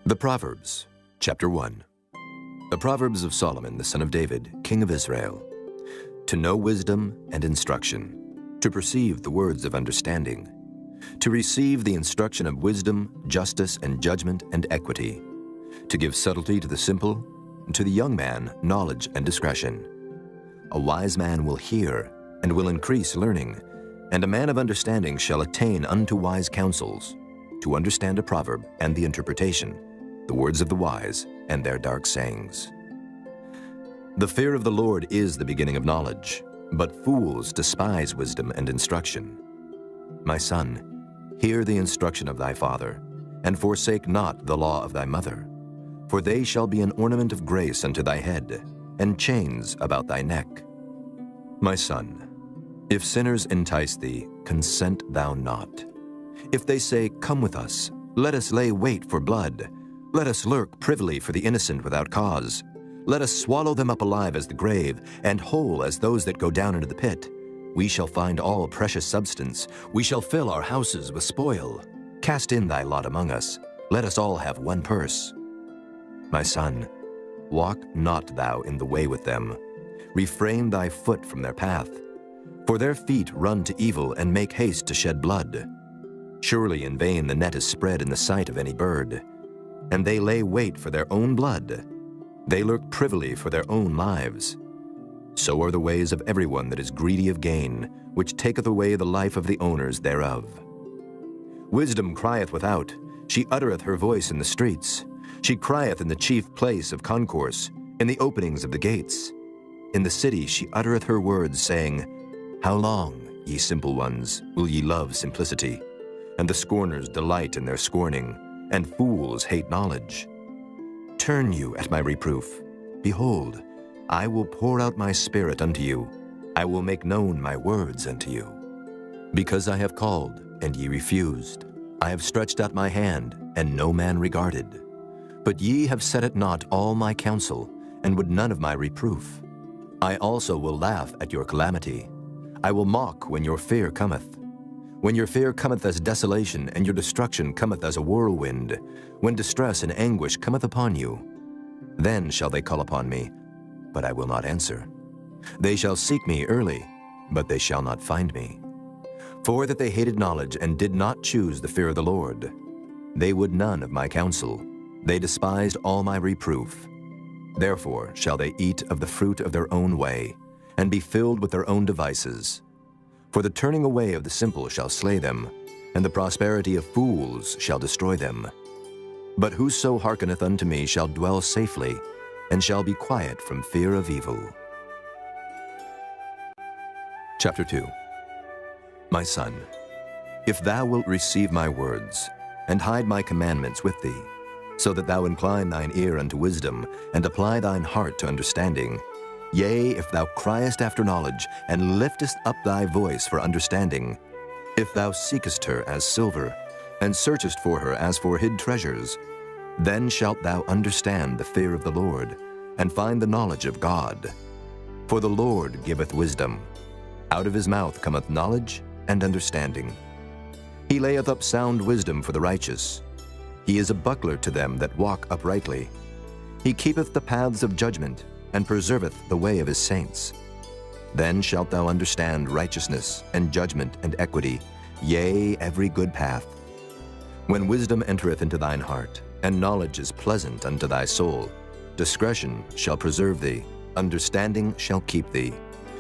The Proverbs, chapter 1. The Proverbs of Solomon, the son of David, king of Israel. To know wisdom and instruction, to perceive the words of understanding, to receive the instruction of wisdom, justice, and judgment, and equity, to give subtlety to the simple, to the young man knowledge and discretion. A wise man will hear, and will increase learning, and a man of understanding shall attain unto wise counsels, to understand a proverb and the interpretation, the words of the wise, and their dark sayings. The fear of the Lord is the beginning of knowledge, but fools despise wisdom and instruction. My son, hear the instruction of thy father, and forsake not the law of thy mother, for they shall be an ornament of grace unto thy head, and chains about thy neck. My son, if sinners entice thee, consent thou not. If they say, Come with us, let us lay wait for blood, let us lurk privily for the innocent without cause. Let us swallow them up alive as the grave, and whole as those that go down into the pit. We shall find all precious substance. We shall fill our houses with spoil. Cast in thy lot among us. Let us all have one purse. My son, walk not thou in the way with them. Refrain thy foot from their path. For their feet run to evil and make haste to shed blood. Surely in vain the net is spread in the sight of any bird. And they lay wait for their own blood. They lurk privily for their own lives. So are the ways of everyone that is greedy of gain, which taketh away the life of the owners thereof. Wisdom crieth without, she uttereth her voice in the streets. She crieth in the chief place of concourse, in the openings of the gates. In the city she uttereth her words, saying, How long, ye simple ones, will ye love simplicity? And the scorners delight in their scorning, and fools hate knowledge. Turn you at my reproof. Behold, I will pour out my spirit unto you. I will make known my words unto you. Because I have called, and ye refused. I have stretched out my hand, and no man regarded. But ye have set at naught all my counsel, and would none of my reproof. I also will laugh at your calamity. I will mock when your fear cometh. When your fear cometh as desolation, and your destruction cometh as a whirlwind, when distress and anguish cometh upon you, then shall they call upon me, but I will not answer. They shall seek me early, but they shall not find me. For that they hated knowledge, and did not choose the fear of the Lord. They would none of my counsel. They despised all my reproof. Therefore shall they eat of the fruit of their own way, and be filled with their own devices. For the turning away of the simple shall slay them, and the prosperity of fools shall destroy them. But whoso hearkeneth unto me shall dwell safely, and shall be quiet from fear of evil. Chapter 2. My son, if thou wilt receive my words, and hide my commandments with thee, so that thou incline thine ear unto wisdom, and apply thine heart to understanding, yea, if thou criest after knowledge, and liftest up thy voice for understanding, if thou seekest her as silver, and searchest for her as for hid treasures, then shalt thou understand the fear of the Lord, and find the knowledge of God. For the Lord giveth wisdom. Out of his mouth cometh knowledge and understanding. He layeth up sound wisdom for the righteous. He is a buckler to them that walk uprightly. He keepeth the paths of judgment, and preserveth the way of his saints. Then shalt thou understand righteousness, and judgment, and equity, yea, every good path. When wisdom entereth into thine heart, and knowledge is pleasant unto thy soul, discretion shall preserve thee, understanding shall keep thee,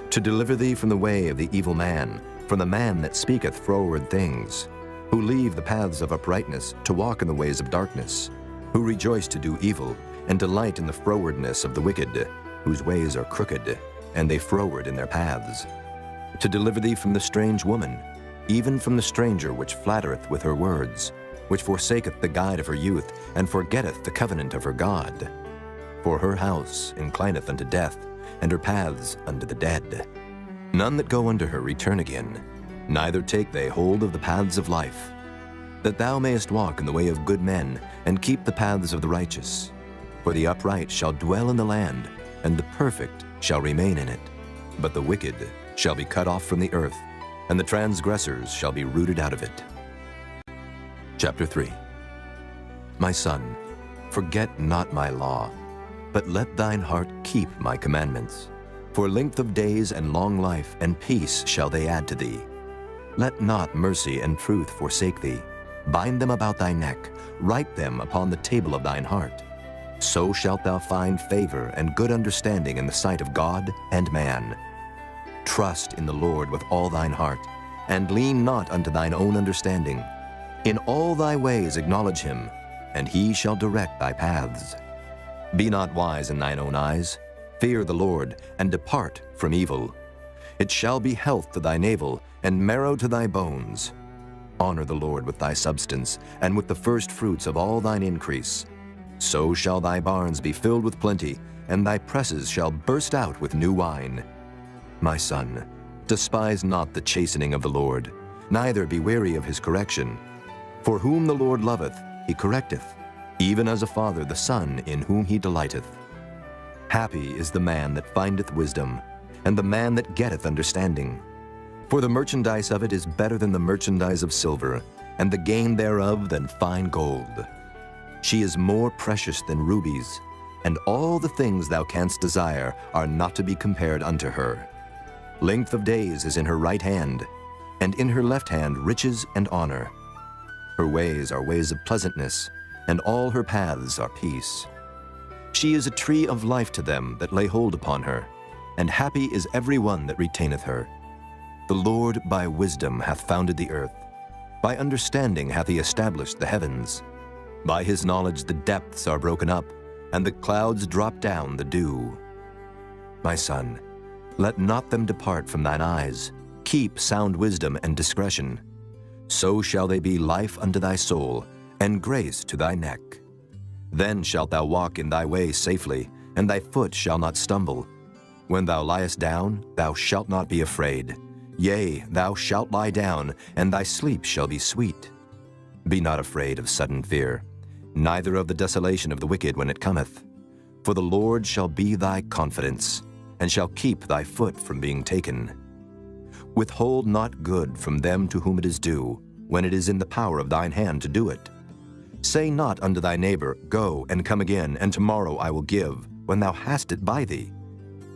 to deliver thee from the way of the evil man, from the man that speaketh froward things, who leave the paths of uprightness to walk in the ways of darkness, who rejoice to do evil, and delight in the frowardness of the wicked, whose ways are crooked, and they froward in their paths. To deliver thee from the strange woman, even from the stranger which flattereth with her words, which forsaketh the guide of her youth, and forgetteth the covenant of her God. For her house inclineth unto death, and her paths unto the dead. None that go unto her return again, neither take they hold of the paths of life. That thou mayest walk in the way of good men, and keep the paths of the righteous. For the upright shall dwell in the land, and the perfect shall remain in it. But the wicked shall be cut off from the earth, and the transgressors shall be rooted out of it. Chapter 3. My son, forget not my law, but let thine heart keep my commandments. For length of days and long life and peace shall they add to thee. Let not mercy and truth forsake thee. Bind them about thy neck, write them upon the table of thine heart. So shalt thou find favor and good understanding in the sight of God and man. Trust in the Lord with all thine heart, and lean not unto thine own understanding. In all thy ways acknowledge him, and he shall direct thy paths. Be not wise in thine own eyes. Fear the Lord, and depart from evil. It shall be health to thy navel, and marrow to thy bones. Honor the Lord with thy substance, and with the first fruits of all thine increase. So shall thy barns be filled with plenty, and thy presses shall burst out with new wine. My son, despise not the chastening of the Lord, neither be weary of his correction. For whom the Lord loveth, he correcteth, even as a father the son in whom he delighteth. Happy is the man that findeth wisdom, and the man that getteth understanding. For the merchandise of it is better than the merchandise of silver, and the gain thereof than fine gold. She is more precious than rubies, and all the things thou canst desire are not to be compared unto her. Length of days is in her right hand, and in her left hand riches and honor. Her ways are ways of pleasantness, and all her paths are peace. She is a tree of life to them that lay hold upon her, and happy is every one that retaineth her. The Lord by wisdom hath founded the earth. By understanding hath he established the heavens. By his knowledge the depths are broken up, and the clouds drop down the dew. My son, let not them depart from thine eyes. Keep sound wisdom and discretion. So shall they be life unto thy soul, and grace to thy neck. Then shalt thou walk in thy way safely, and thy foot shall not stumble. When thou liest down, thou shalt not be afraid. Yea, thou shalt lie down, and thy sleep shall be sweet. Be not afraid of sudden fear, neither of the desolation of the wicked when it cometh. For the Lord shall be thy confidence, and shall keep thy foot from being taken. Withhold not good from them to whom it is due, when it is in the power of thine hand to do it. Say not unto thy neighbor, Go and come again, and tomorrow I will give, when thou hast it by thee.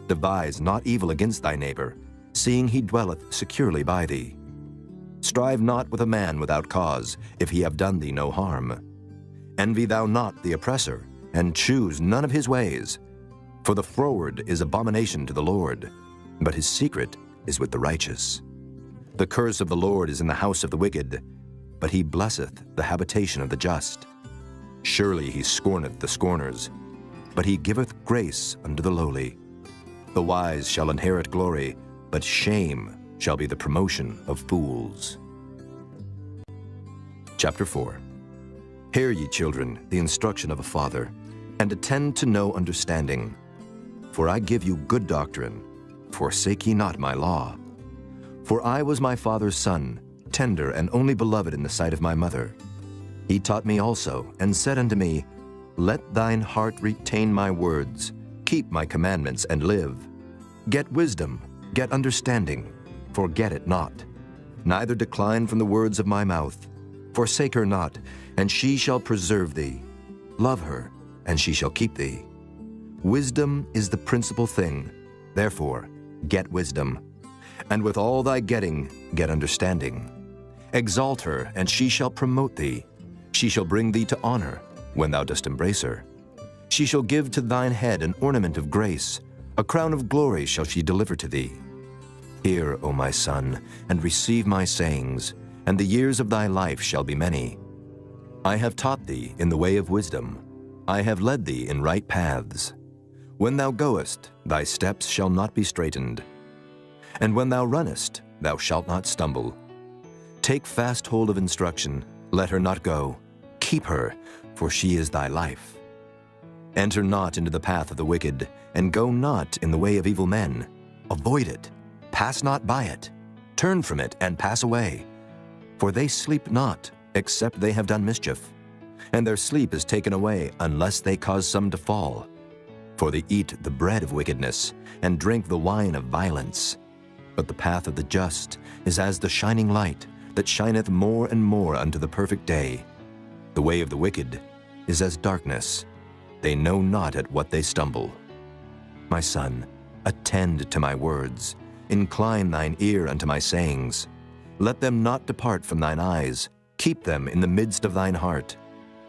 Devise not evil against thy neighbor, seeing he dwelleth securely by thee. Strive not with a man without cause, if he have done thee no harm. Envy thou not the oppressor, and choose none of his ways. For the froward is abomination to the Lord, but his secret is with the righteous. The curse of the Lord is in the house of the wicked, but he blesseth the habitation of the just. Surely he scorneth the scorners, but he giveth grace unto the lowly. The wise shall inherit glory, but shame shall be the promotion of fools. Chapter 4. Hear ye, children, the instruction of a father, and attend to know understanding. For I give you good doctrine. Forsake ye not my law. For I was my father's son, tender and only beloved in the sight of my mother. He taught me also, and said unto me, Let thine heart retain my words, keep my commandments, and live. Get wisdom, get understanding, forget it not. Neither decline from the words of my mouth. Forsake her not, and she shall preserve thee. Love her, and she shall keep thee. Wisdom is the principal thing. Therefore, get wisdom. And with all thy getting, get understanding. Exalt her, and she shall promote thee. She shall bring thee to honor, when thou dost embrace her. She shall give to thine head an ornament of grace. A crown of glory shall she deliver to thee. Hear, O my son, and receive my sayings, and the years of thy life shall be many. I have taught thee in the way of wisdom. I have led thee in right paths. When thou goest, thy steps shall not be straitened. And when thou runnest, thou shalt not stumble. Take fast hold of instruction, let her not go. Keep her, for she is thy life. Enter not into the path of the wicked, and go not in the way of evil men. Avoid it, pass not by it. Turn from it, and pass away. For they sleep not, except they have done mischief. And their sleep is taken away, unless they cause some to fall. For they eat the bread of wickedness, and drink the wine of violence. But the path of the just is as the shining light, that shineth more and more unto the perfect day. The way of the wicked is as darkness, they know not at what they stumble. My son, attend to my words, incline thine ear unto my sayings. Let them not depart from thine eyes, keep them in the midst of thine heart.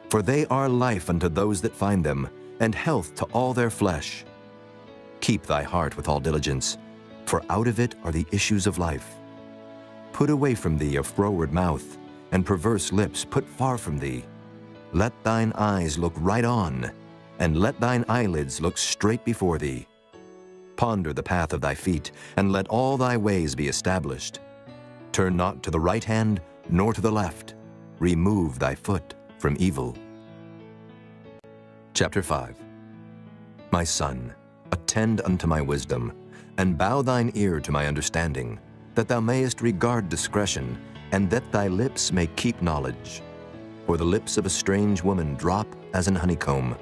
For they are life unto those that find them, and health to all their flesh. Keep thy heart with all diligence, for out of it are the issues of life. Put away from thee a froward mouth, and perverse lips put far from thee. Let thine eyes look right on, and let thine eyelids look straight before thee. Ponder the path of thy feet, and let all thy ways be established. Turn not to the right hand, nor to the left. Remove thy foot from evil. Chapter 5. My son, attend unto my wisdom, and bow thine ear to my understanding, that thou mayest regard discretion, and that thy lips may keep knowledge. For the lips of a strange woman drop as an honeycomb,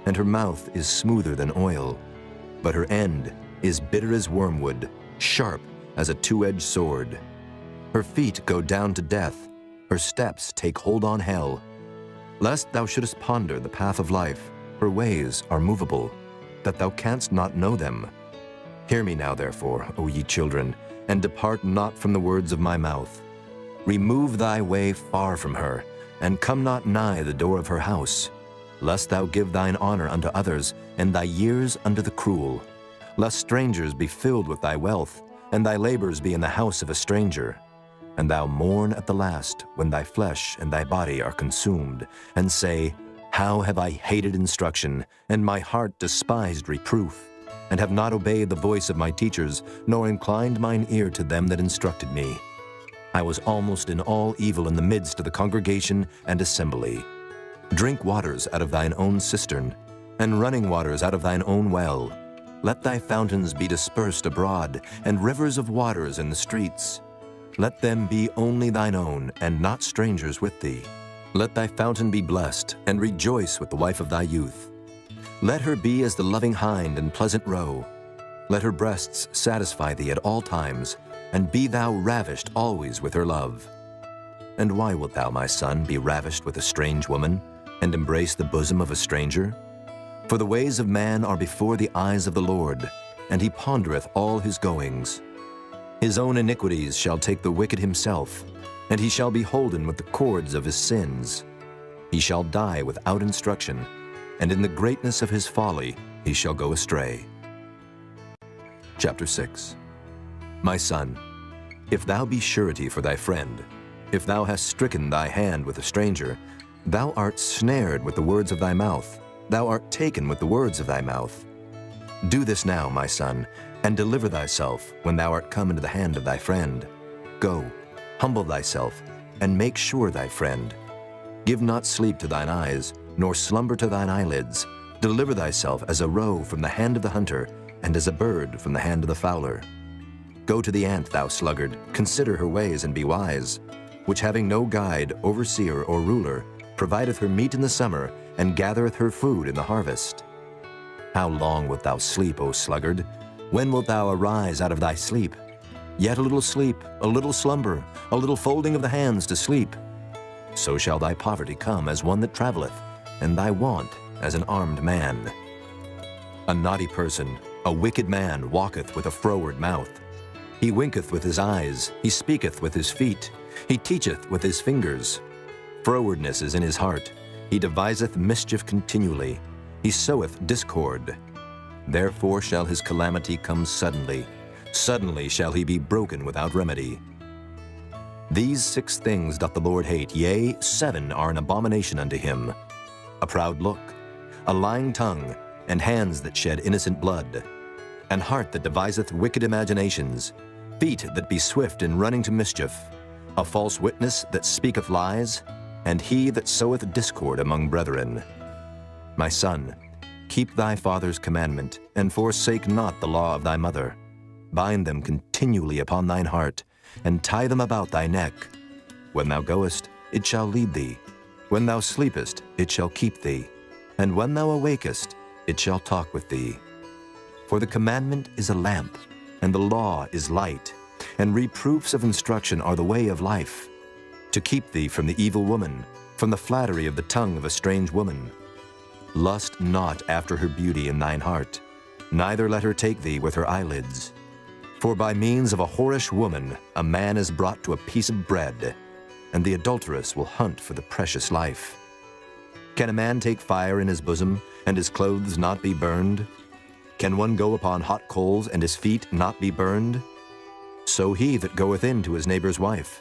and her mouth is smoother than oil, but her end is bitter as wormwood, sharp as a two-edged sword. Her feet go down to death, her steps take hold on hell. Lest thou shouldest ponder the path of life, her ways are movable, that thou canst not know them. Hear me now, therefore, O ye children, and depart not from the words of my mouth. Remove thy way far from her, and come not nigh the door of her house, lest thou give thine honor unto others, and thy years unto the cruel. Lest strangers be filled with thy wealth, and thy labors be in the house of a stranger. And thou mourn at the last, when thy flesh and thy body are consumed, and say, How have I hated instruction, and my heart despised reproof, and have not obeyed the voice of my teachers, nor inclined mine ear to them that instructed me. I was almost in all evil in the midst of the congregation and assembly. Drink waters out of thine own cistern, and running waters out of thine own well. Let thy fountains be dispersed abroad, and rivers of waters in the streets. Let them be only thine own, and not strangers with thee. Let thy fountain be blessed, and rejoice with the wife of thy youth. Let her be as the loving hind and pleasant roe. Let her breasts satisfy thee at all times, and be thou ravished always with her love. And why wilt thou, my son, be ravished with a strange woman, and embrace the bosom of a stranger? For the ways of man are before the eyes of the Lord, and he pondereth all his goings. His own iniquities shall take the wicked himself, and he shall be holden with the cords of his sins. He shall die without instruction, and in the greatness of his folly he shall go astray. Chapter 6. My son, if thou be surety for thy friend, if thou hast stricken thy hand with a stranger, thou art snared with the words of thy mouth, thou art taken with the words of thy mouth. Do this now, my son, and deliver thyself when thou art come into the hand of thy friend. Go, humble thyself, and make sure thy friend. Give not sleep to thine eyes, nor slumber to thine eyelids. Deliver thyself as a roe from the hand of the hunter, and as a bird from the hand of the fowler. Go to the ant, thou sluggard, consider her ways and be wise, which having no guide, overseer, or ruler, provideth her meat in the summer, and gathereth her food in the harvest. How long wilt thou sleep, O sluggard? When wilt thou arise out of thy sleep? Yet a little sleep, a little slumber, a little folding of the hands to sleep. So shall thy poverty come as one that travelleth, and thy want as an armed man. A naughty person, a wicked man, walketh with a froward mouth. He winketh with his eyes, he speaketh with his feet, he teacheth with his fingers. Frowardness is in his heart, he deviseth mischief continually, he soweth discord. Therefore shall his calamity come suddenly, suddenly shall he be broken without remedy. These 6 things doth the Lord hate, yea, 7 are an abomination unto him: a proud look, a lying tongue, and hands that shed innocent blood, an heart that deviseth wicked imaginations, feet that be swift in running to mischief, a false witness that speaketh lies, and he that soweth discord among brethren. My son, keep thy father's commandment, and forsake not the law of thy mother. Bind them continually upon thine heart, and tie them about thy neck. When thou goest, it shall lead thee. When thou sleepest, it shall keep thee. And when thou awakest, it shall talk with thee. For the commandment is a lamp, and the law is light, and reproofs of instruction are the way of life, to keep thee from the evil woman, from the flattery of the tongue of a strange woman. Lust not after her beauty in thine heart, neither let her take thee with her eyelids. For by means of a whorish woman a man is brought to a piece of bread, and the adulteress will hunt for the precious life. Can a man take fire in his bosom, and his clothes not be burned? Can one go upon hot coals, and his feet not be burned? So he that goeth in to his neighbor's wife,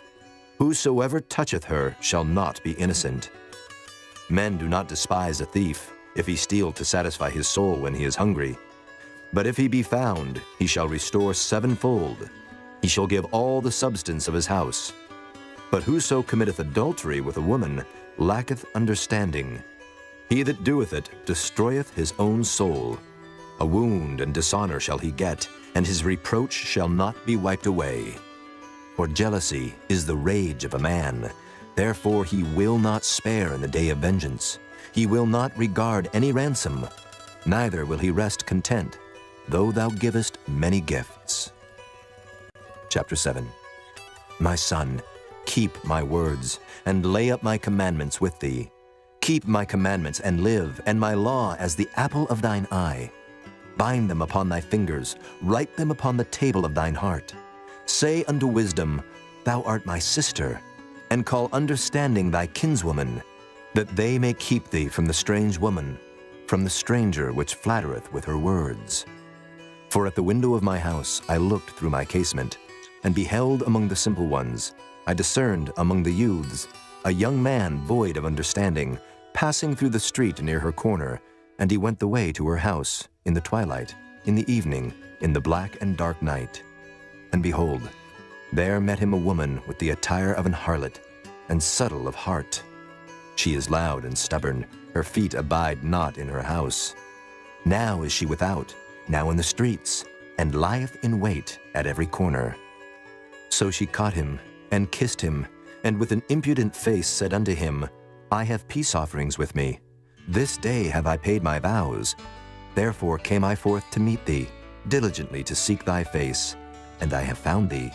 whosoever toucheth her shall not be innocent. Men do not despise a thief, if he steal to satisfy his soul when he is hungry. But if he be found, he shall restore sevenfold. He shall give all the substance of his house. But whoso committeth adultery with a woman lacketh understanding. He that doeth it destroyeth his own soul. A wound and dishonor shall he get, and his reproach shall not be wiped away. For jealousy is the rage of a man. Therefore he will not spare in the day of vengeance. He will not regard any ransom, neither will he rest content, though thou givest many gifts. Chapter 7. My son, keep my words, and lay up my commandments with thee. Keep my commandments and live, and my law as the apple of thine eye. Bind them upon thy fingers, write them upon the table of thine heart. Say unto wisdom, Thou art my sister, and call understanding thy kinswoman, that they may keep thee from the strange woman, from the stranger which flattereth with her words. For at the window of my house I looked through my casement, and beheld among the simple ones, I discerned among the youths, a young man void of understanding, passing through the street near her corner, and he went the way to her house, in the twilight, in the evening, in the black and dark night. And behold, there met him a woman with the attire of an harlot, and subtle of heart. She is loud and stubborn, her feet abide not in her house. Now is she without, now in the streets, and lieth in wait at every corner. So she caught him, and kissed him, and with an impudent face said unto him, I have peace offerings with me. This day have I paid my vows. Therefore came I forth to meet thee, diligently to seek thy face, and I have found thee.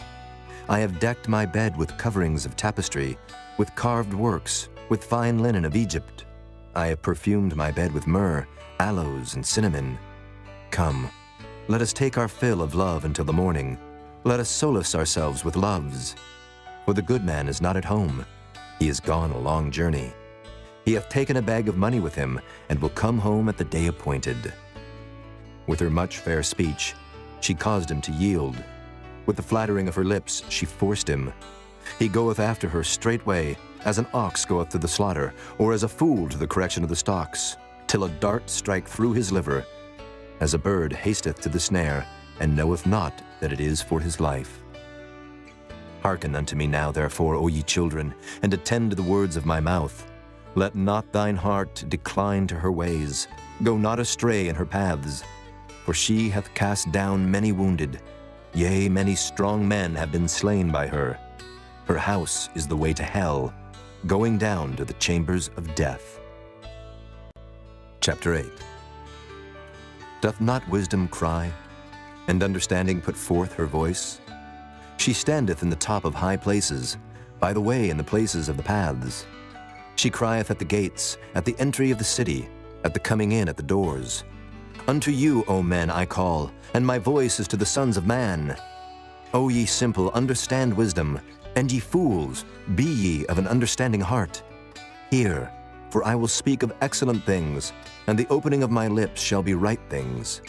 I have decked my bed with coverings of tapestry, with carved works, with fine linen of Egypt. I have perfumed my bed with myrrh, aloes, and cinnamon. Come, let us take our fill of love until the morning. Let us solace ourselves with loves. For the good man is not at home. He is gone a long journey. He hath taken a bag of money with him, and will come home at the day appointed. With her much fair speech, she caused him to yield. With the flattering of her lips, she forced him. He goeth after her straightway, as an ox goeth to the slaughter, or as a fool to the correction of the stocks, till a dart strike through his liver, as a bird hasteth to the snare, and knoweth not that it is for his life. Hearken unto me now, therefore, O ye children, and attend to the words of my mouth. Let not thine heart decline to her ways. Go not astray in her paths. For she hath cast down many wounded. Yea, many strong men have been slain by her. Her house is the way to hell, going down to the chambers of death. Chapter 8. Doth not wisdom cry, and understanding put forth her voice? She standeth in the top of high places, by the way in the places of the paths. She crieth at the gates, at the entry of the city, at the coming in at the doors. Unto you, O men, I call, and my voice is to the sons of man. O ye simple, understand wisdom, and ye fools, be ye of an understanding heart. Hear, for I will speak of excellent things, and the opening of my lips shall be right things.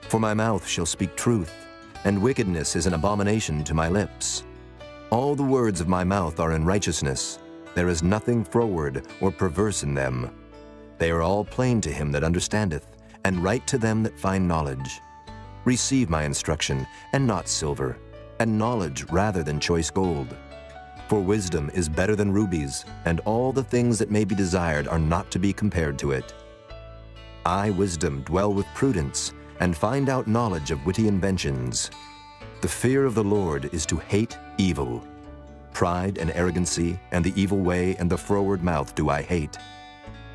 For my mouth shall speak truth, and wickedness is an abomination to my lips. All the words of my mouth are in righteousness. There is nothing froward or perverse in them. They are all plain to him that understandeth, and right to them that find knowledge. Receive my instruction, and not silver, and knowledge rather than choice gold. For wisdom is better than rubies, and all the things that may be desired are not to be compared to it. I, wisdom, dwell with prudence, and find out knowledge of witty inventions. The fear of the Lord is to hate evil. Pride and arrogancy, and the evil way, and the froward mouth do I hate.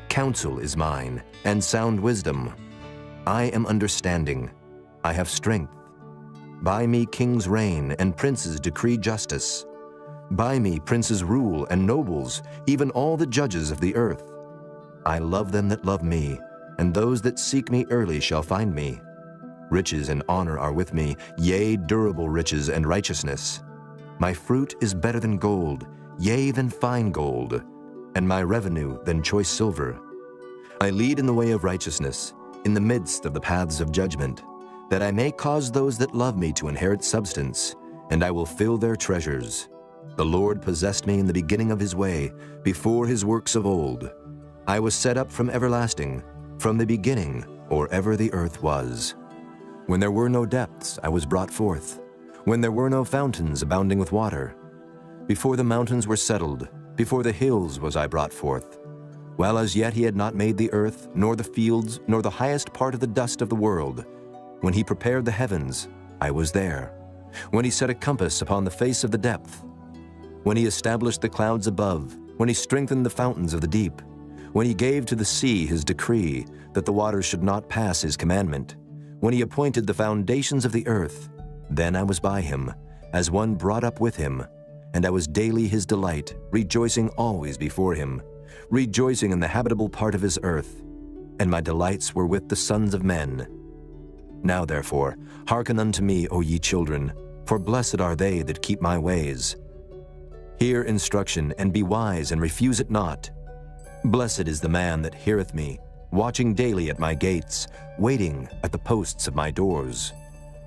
Counsel is mine, and sound wisdom. I am understanding. I have strength. By me kings reign, and princes decree justice. By me princes rule, and nobles, even all the judges of the earth. I love them that love me, and those that seek me early shall find me. Riches and honor are with me, yea, durable riches and righteousness. My fruit is better than gold, yea, than fine gold, and my revenue than choice silver. I lead in the way of righteousness, in the midst of the paths of judgment, that I may cause those that love me to inherit substance, and I will fill their treasures. The Lord possessed me in the beginning of his way, before his works of old. I was set up from everlasting, from the beginning, or ever the earth was. When there were no depths, I was brought forth, when there were no fountains abounding with water. Before the mountains were settled, before the hills was I brought forth. While as yet he had not made the earth, nor the fields, nor the highest part of the dust of the world. When he prepared the heavens, I was there. When he set a compass upon the face of the depth. When he established the clouds above, when he strengthened the fountains of the deep. When he gave to the sea his decree, that the waters should not pass his commandment. When he appointed the foundations of the earth, then I was by him, as one brought up with him, and I was daily his delight, rejoicing always before him, rejoicing in the habitable part of his earth, and my delights were with the sons of men. Now therefore, hearken unto me, O ye children, for blessed are they that keep my ways. Hear instruction, and be wise, and refuse it not. Blessed is the man that heareth me, watching daily at my gates, waiting at the posts of my doors.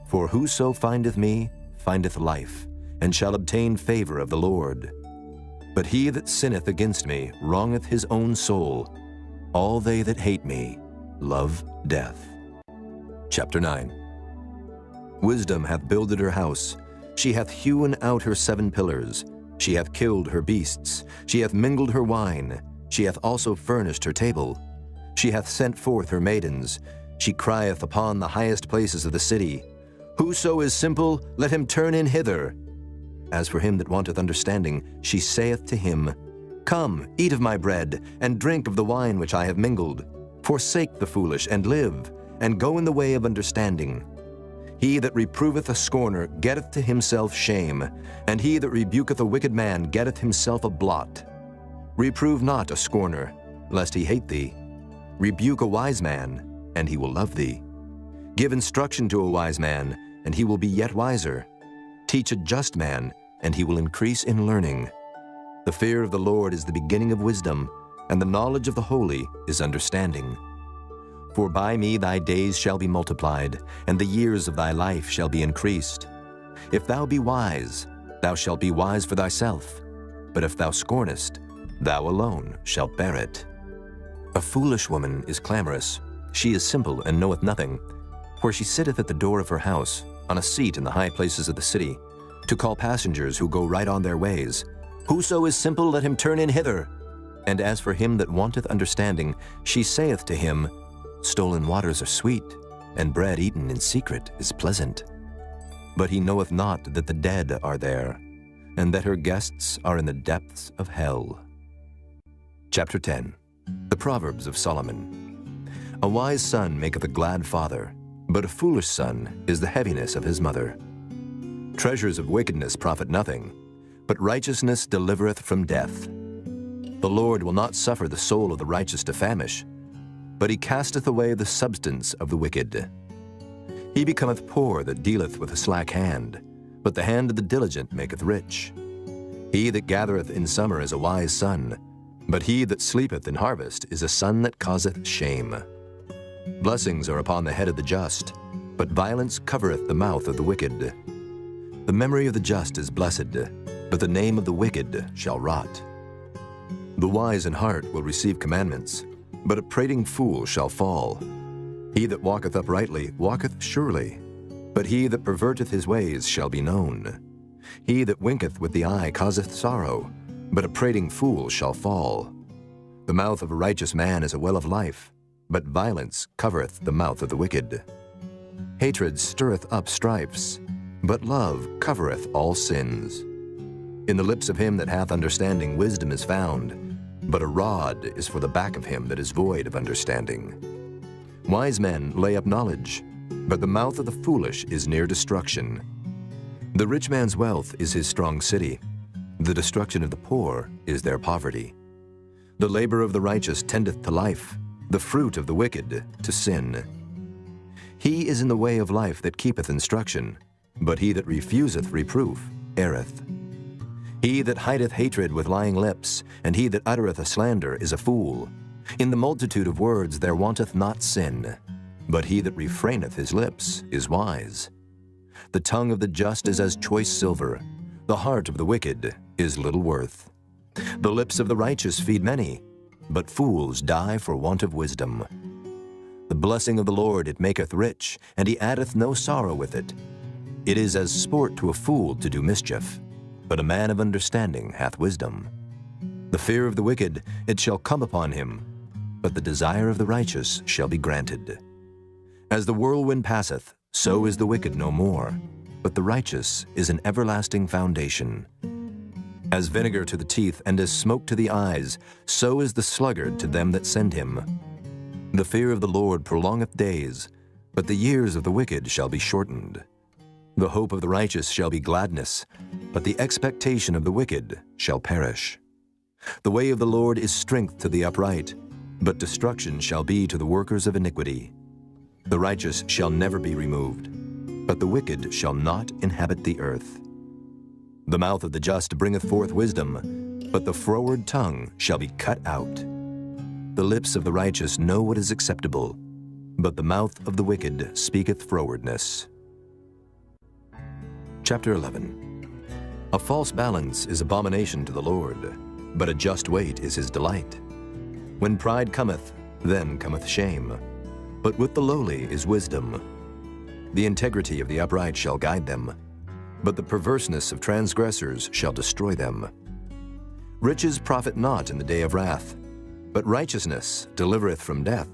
For whoso findeth me, findeth life, and shall obtain favor of the Lord. But he that sinneth against me wrongeth his own soul. All they that hate me love death. Chapter 9. Wisdom hath builded her house. She hath hewn out her 7 pillars. She hath killed her beasts. She hath mingled her wine. She hath also furnished her table. She hath sent forth her maidens. She crieth upon the highest places of the city. Whoso is simple, let him turn in hither. As for him that wanteth understanding, she saith to him, Come, eat of my bread, and drink of the wine which I have mingled. Forsake the foolish, and live, and go in the way of understanding. He that reproveth a scorner getteth to himself shame, and he that rebuketh a wicked man getteth himself a blot. Reprove not a scorner, lest he hate thee. Rebuke a wise man, and he will love thee. Give instruction to a wise man, and he will be yet wiser. Teach a just man, and he will increase in learning. The fear of the Lord is the beginning of wisdom, and the knowledge of the holy is understanding. For by me thy days shall be multiplied, and the years of thy life shall be increased. If thou be wise, thou shalt be wise for thyself. But if thou scornest, thou alone shalt bear it. A foolish woman is clamorous. She is simple and knoweth nothing. For she sitteth at the door of her house, on a seat in the high places of the city, to call passengers who go right on their ways. Whoso is simple, let him turn in hither. And as for him that wanteth understanding, she saith to him, Stolen waters are sweet, and bread eaten in secret is pleasant. But he knoweth not that the dead are there, and that her guests are in the depths of hell. Chapter 10. The Proverbs of Solomon. A wise son maketh a glad father, but a foolish son is the heaviness of his mother. Treasures of wickedness profit nothing, but righteousness delivereth from death. The Lord will not suffer the soul of the righteous to famish, but he casteth away the substance of the wicked. He becometh poor that dealeth with a slack hand, but the hand of the diligent maketh rich. He that gathereth in summer is a wise son, but he that sleepeth in harvest is a son that causeth shame. Blessings are upon the head of the just, but violence covereth the mouth of the wicked. The memory of the just is blessed, but the name of the wicked shall rot. The wise in heart will receive commandments, but a prating fool shall fall. He that walketh uprightly walketh surely, but he that perverteth his ways shall be known. He that winketh with the eye causeth sorrow, but a prating fool shall fall. The mouth of a righteous man is a well of life, but violence covereth the mouth of the wicked. Hatred stirreth up strifes, but love covereth all sins. In the lips of him that hath understanding wisdom is found, but a rod is for the back of him that is void of understanding. Wise men lay up knowledge, but the mouth of the foolish is near destruction. The rich man's wealth is his strong city. The destruction of the poor is their poverty. The labor of the righteous tendeth to life, the fruit of the wicked to sin. He is in the way of life that keepeth instruction, but he that refuseth reproof erreth. He that hideth hatred with lying lips, and he that uttereth a slander is a fool. In the multitude of words there wanteth not sin, but he that refraineth his lips is wise. The tongue of the just is as choice silver, the heart of the wicked is little worth. The lips of the righteous feed many, but fools die for want of wisdom. The blessing of the Lord it maketh rich, and he addeth no sorrow with it. It is as sport to a fool to do mischief, but a man of understanding hath wisdom. The fear of the wicked it shall come upon him, but the desire of the righteous shall be granted. As the whirlwind passeth, so is the wicked no more, but the righteous is an everlasting foundation. As vinegar to the teeth and as smoke to the eyes, so is the sluggard to them that send him. The fear of the Lord prolongeth days, but the years of the wicked shall be shortened. The hope of the righteous shall be gladness, but the expectation of the wicked shall perish. The way of the Lord is strength to the upright, but destruction shall be to the workers of iniquity. The righteous shall never be removed, but the wicked shall not inhabit the earth. The mouth of the just bringeth forth wisdom, but the froward tongue shall be cut out. The lips of the righteous know what is acceptable, but the mouth of the wicked speaketh frowardness. Chapter 11. A false balance is abomination to the Lord, but a just weight is his delight. When pride cometh, then cometh shame, but with the lowly is wisdom. The integrity of the upright shall guide them, but the perverseness of transgressors shall destroy them. Riches profit not in the day of wrath, but righteousness delivereth from death.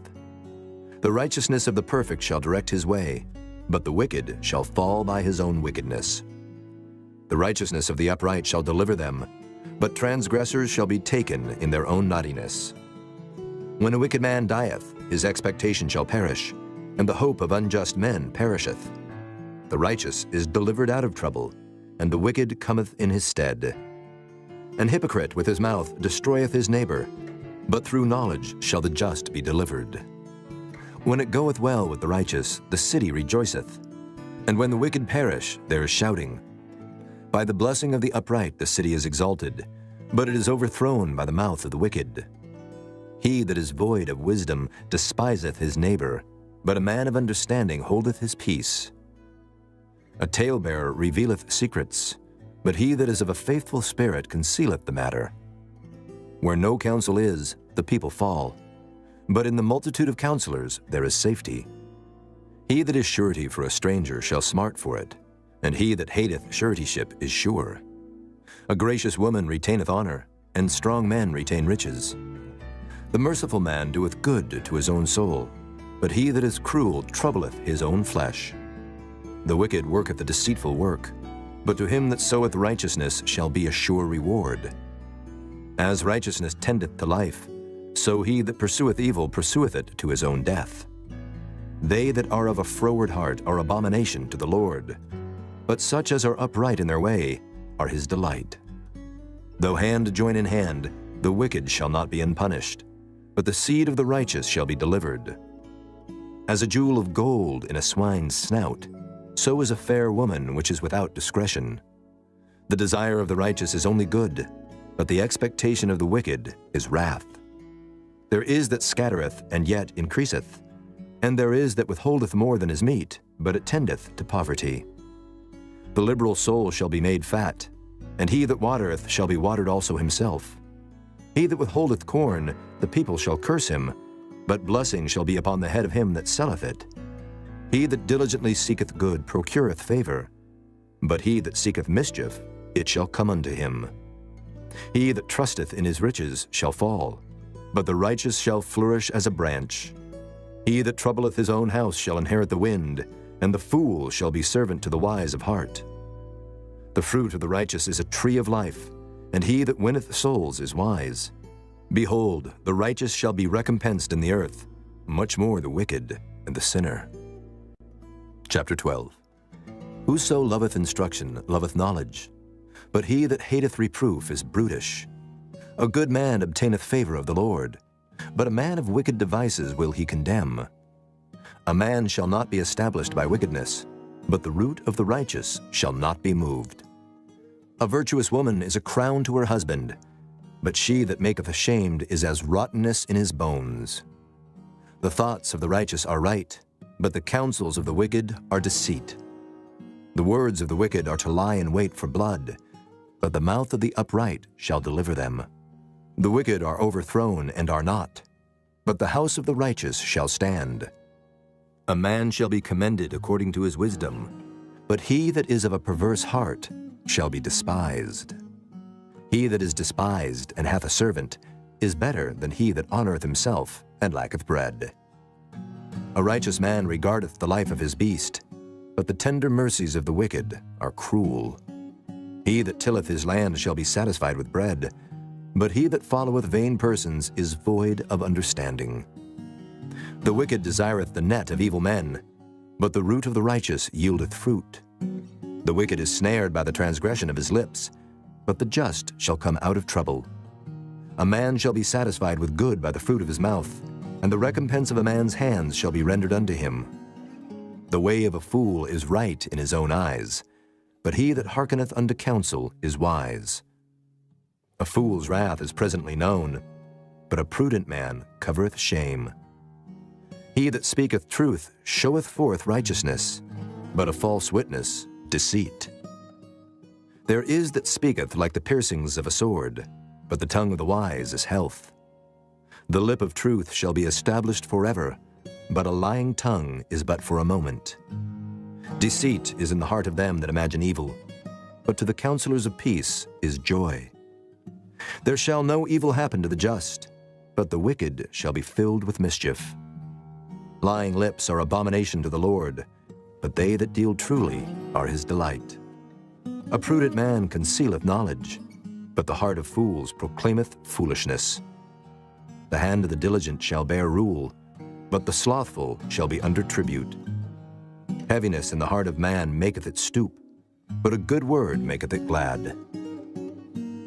The righteousness of the perfect shall direct his way, but the wicked shall fall by his own wickedness. The righteousness of the upright shall deliver them, but transgressors shall be taken in their own naughtiness. When a wicked man dieth, his expectation shall perish, and the hope of unjust men perisheth. The righteous is delivered out of trouble, and the wicked cometh in his stead. An hypocrite with his mouth destroyeth his neighbor, but through knowledge shall the just be delivered. When it goeth well with the righteous, the city rejoiceth, and when the wicked perish, there is shouting. By the blessing of the upright the city is exalted, but it is overthrown by the mouth of the wicked. He that is void of wisdom despiseth his neighbor, but a man of understanding holdeth his peace. A talebearer revealeth secrets, but he that is of a faithful spirit concealeth the matter. Where no counsel is, the people fall, but in the multitude of counselors there is safety. He that is surety for a stranger shall smart for it, and he that hateth suretyship is sure. A gracious woman retaineth honor, and strong men retain riches. The merciful man doeth good to his own soul, but he that is cruel troubleth his own flesh. The wicked worketh a deceitful work, but to him that soweth righteousness shall be a sure reward. As righteousness tendeth to life, so he that pursueth evil pursueth it to his own death. They that are of a froward heart are abomination to the Lord, but such as are upright in their way are his delight. Though hand join in hand, the wicked shall not be unpunished, but the seed of the righteous shall be delivered. As a jewel of gold in a swine's snout, so is a fair woman which is without discretion. The desire of the righteous is only good, but the expectation of the wicked is wrath. There is that scattereth, and yet increaseth, and there is that withholdeth more than is meet, but it tendeth to poverty. The liberal soul shall be made fat, and he that watereth shall be watered also himself. He that withholdeth corn, the people shall curse him, but blessing shall be upon the head of him that selleth it. He that diligently seeketh good procureth favor, but he that seeketh mischief, it shall come unto him. He that trusteth in his riches shall fall, but the righteous shall flourish as a branch. He that troubleth his own house shall inherit the wind, and the fool shall be servant to the wise of heart. The fruit of the righteous is a tree of life, and he that winneth souls is wise. Behold, the righteous shall be recompensed in the earth, much more the wicked and the sinner. Chapter 12. Whoso loveth instruction loveth knowledge, but he that hateth reproof is brutish. A good man obtaineth favor of the Lord, But a man of wicked devices will he condemn. A man shall not be established by wickedness, but the root of the righteous shall not be moved. A virtuous woman is a crown to her husband, but she that maketh ashamed is as rottenness in his bones. The thoughts of the righteous are right, but the counsels of the wicked are deceit. The words of the wicked are to lie in wait for blood, but the mouth of the upright shall deliver them. The wicked are overthrown and are not, but the house of the righteous shall stand. A man shall be commended according to his wisdom, but he that is of a perverse heart shall be despised. He that is despised and hath a servant is better than he that honoureth himself and lacketh bread. A righteous man regardeth the life of his beast, but the tender mercies of the wicked are cruel. He that tilleth his land shall be satisfied with bread, but he that followeth vain persons is void of understanding. The wicked desireth the net of evil men, but the root of the righteous yieldeth fruit. The wicked is snared by the transgression of his lips, but the just shall come out of trouble. A man shall be satisfied with good by the fruit of his mouth, and the recompense of a man's hands shall be rendered unto him. The way of a fool is right in his own eyes, but he that hearkeneth unto counsel is wise. A fool's wrath is presently known, but a prudent man covereth shame. He that speaketh truth showeth forth righteousness, but a false witness deceit. There is that speaketh like the piercings of a sword, but the tongue of the wise is health. The lip of truth shall be established forever, but a lying tongue is but for a moment. Deceit is in the heart of them that imagine evil, but to the counselors of peace is joy. There shall no evil happen to the just, but the wicked shall be filled with mischief. Lying lips are abomination to the Lord, but they that deal truly are his delight. A prudent man concealeth knowledge, but the heart of fools proclaimeth foolishness. The hand of the diligent shall bear rule, but the slothful shall be under tribute. Heaviness in the heart of man maketh it stoop, but a good word maketh it glad.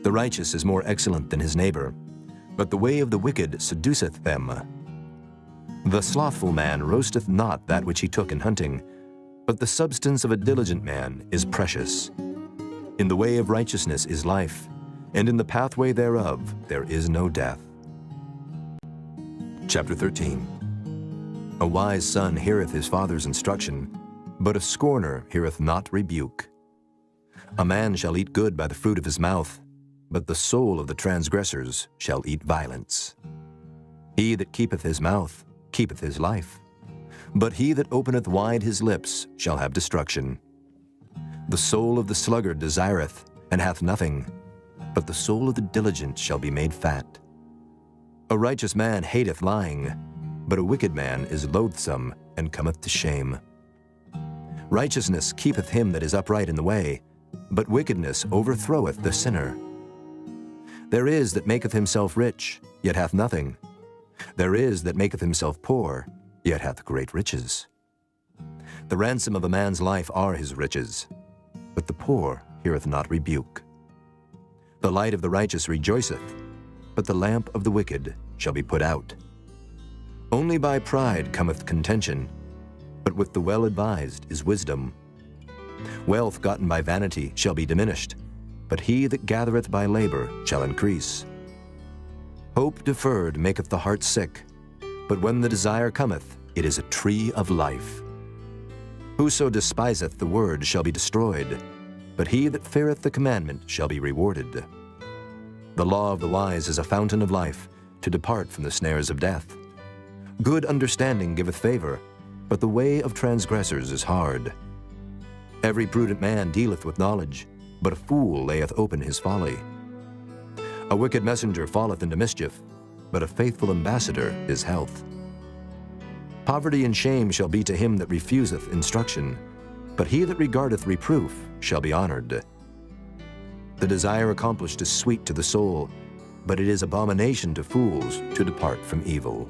The righteous is more excellent than his neighbor, but the way of the wicked seduceth them. The slothful man roasteth not that which he took in hunting, but the substance of a diligent man is precious. In the way of righteousness is life, and in the pathway thereof there is no death. Chapter 13. A wise son heareth his father's instruction, but a scorner heareth not rebuke. A man shall eat good by the fruit of his mouth, but the soul of the transgressors shall eat violence. He that keepeth his mouth keepeth his life, but he that openeth wide his lips shall have destruction. The soul of the sluggard desireth, and hath nothing, but the soul of the diligent shall be made fat. A righteous man hateth lying, but a wicked man is loathsome and cometh to shame. Righteousness keepeth him that is upright in the way, but wickedness overthroweth the sinner. There is that maketh himself rich, yet hath nothing. There is that maketh himself poor, yet hath great riches. The ransom of a man's life are his riches, but the poor heareth not rebuke. The light of the righteous rejoiceth, but the lamp of the wicked shall be put out. Only by pride cometh contention, but with the well-advised is wisdom. Wealth gotten by vanity shall be diminished, but he that gathereth by labor shall increase. Hope deferred maketh the heart sick, but when the desire cometh, it is a tree of life. Whoso despiseth the word shall be destroyed, but he that feareth the commandment shall be rewarded. The law of the wise is a fountain of life, to depart from the snares of death. Good understanding giveth favor, but the way of transgressors is hard. Every prudent man dealeth with knowledge, but a fool layeth open his folly. A wicked messenger falleth into mischief, but a faithful ambassador is health. Poverty and shame shall be to him that refuseth instruction, but he that regardeth reproof shall be honored. The desire accomplished is sweet to the soul, but it is abomination to fools to depart from evil.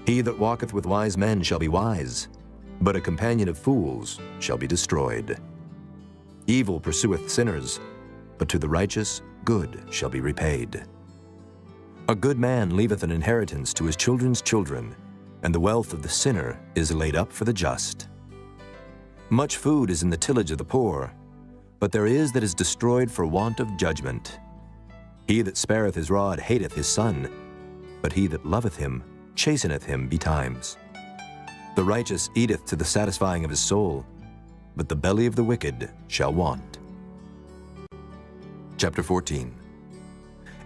He that walketh with wise men shall be wise, but a companion of fools shall be destroyed. Evil pursueth sinners, but to the righteous good shall be repaid. A good man leaveth an inheritance to his children's children, and the wealth of the sinner is laid up for the just. Much food is in the tillage of the poor, but there is that is destroyed for want of judgment. He that spareth his rod hateth his son, but he that loveth him chasteneth him betimes. The righteous eateth to the satisfying of his soul, but the belly of the wicked shall want. Chapter 14.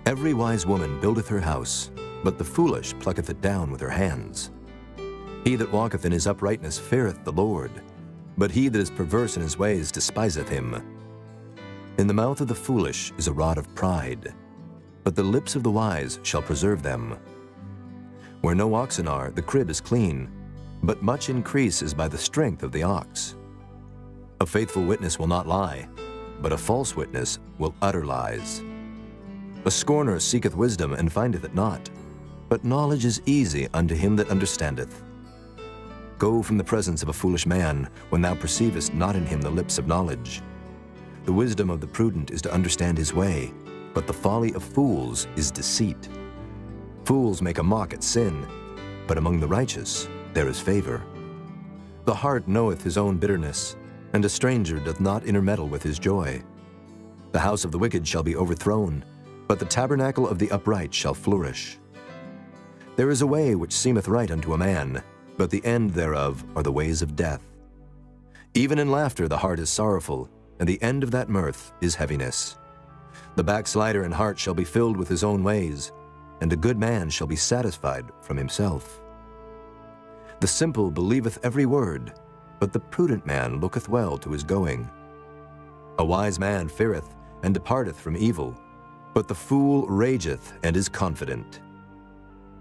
Every wise woman buildeth her house, but the foolish plucketh it down with her hands. He that walketh in his uprightness feareth the Lord, but he that is perverse in his ways despiseth him. In the mouth of the foolish is a rod of pride, but the lips of the wise shall preserve them. Where no oxen are, the crib is clean, but much increase is by the strength of the ox. A faithful witness will not lie, but a false witness will utter lies. A scorner seeketh wisdom and findeth it not, but knowledge is easy unto him that understandeth. Go from the presence of a foolish man, when thou perceivest not in him the lips of knowledge. The wisdom of the prudent is to understand his way, but the folly of fools is deceit. Fools make a mock at sin, but among the righteous there is favor. The heart knoweth his own bitterness, and a stranger doth not intermeddle with his joy. The house of the wicked shall be overthrown, but the tabernacle of the upright shall flourish. There is a way which seemeth right unto a man, but the end thereof are the ways of death. Even in laughter the heart is sorrowful, and the end of that mirth is heaviness. The backslider in heart shall be filled with his own ways, and a good man shall be satisfied from himself. The simple believeth every word, but the prudent man looketh well to his going. A wise man feareth and departeth from evil, but the fool rageth and is confident.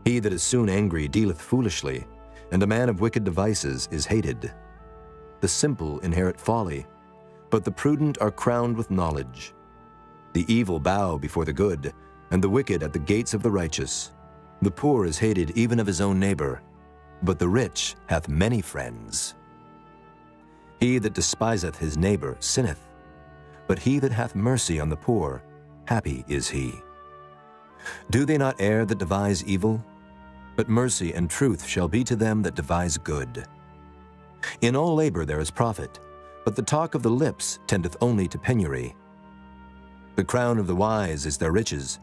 He that is soon angry dealeth foolishly, and a man of wicked devices is hated. The simple inherit folly, but the prudent are crowned with knowledge. The evil bow before the good, and the wicked at the gates of the righteous. The poor is hated even of his own neighbor, but the rich hath many friends. He that despiseth his neighbor sinneth, but he that hath mercy on the poor, happy is he. Do they not err that devise evil? But mercy and truth shall be to them that devise good. In all labor there is profit, but the talk of the lips tendeth only to penury. The crown of the wise is their riches,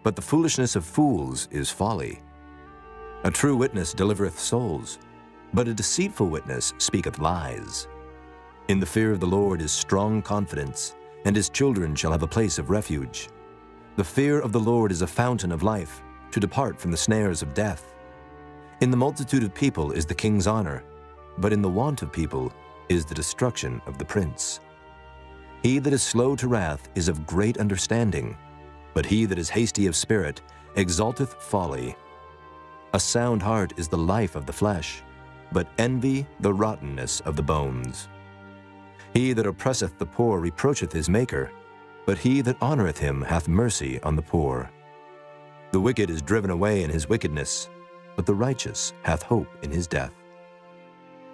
but the foolishness of fools is folly. A true witness delivereth souls, but a deceitful witness speaketh lies. In the fear of the Lord is strong confidence, and his children shall have a place of refuge. The fear of the Lord is a fountain of life, to depart from the snares of death. In the multitude of people is the king's honor, but in the want of people is the destruction of the prince. He that is slow to wrath is of great understanding, but he that is hasty of spirit exalteth folly. A sound heart is the life of the flesh, but envy the rottenness of the bones. He that oppresseth the poor reproacheth his Maker, but he that honoreth him hath mercy on the poor. The wicked is driven away in his wickedness, but the righteous hath hope in his death.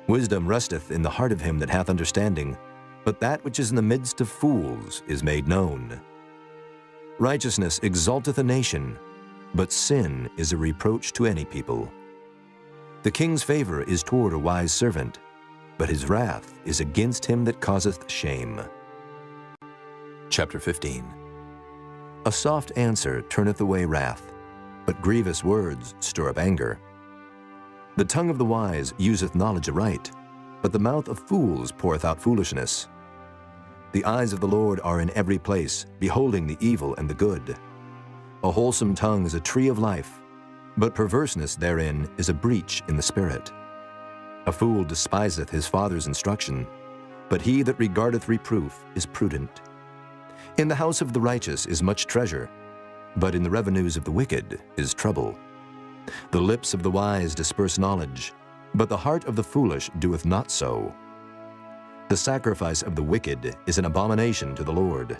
Wisdom resteth in the heart of him that hath understanding, but that which is in the midst of fools is made known. Righteousness exalteth a nation, but sin is a reproach to any people. The king's favor is toward a wise servant, but his wrath is against him that causeth shame. Chapter 15. A soft answer turneth away wrath, but grievous words stir up anger. The tongue of the wise useth knowledge aright, but the mouth of fools poureth out foolishness. The eyes of the Lord are in every place, beholding the evil and the good. A wholesome tongue is a tree of life, but perverseness therein is a breach in the spirit. A fool despiseth his father's instruction, but he that regardeth reproof is prudent. In the house of the righteous is much treasure, but in the revenues of the wicked is trouble. The lips of the wise disperse knowledge, but the heart of the foolish doeth not so. The sacrifice of the wicked is an abomination to the Lord,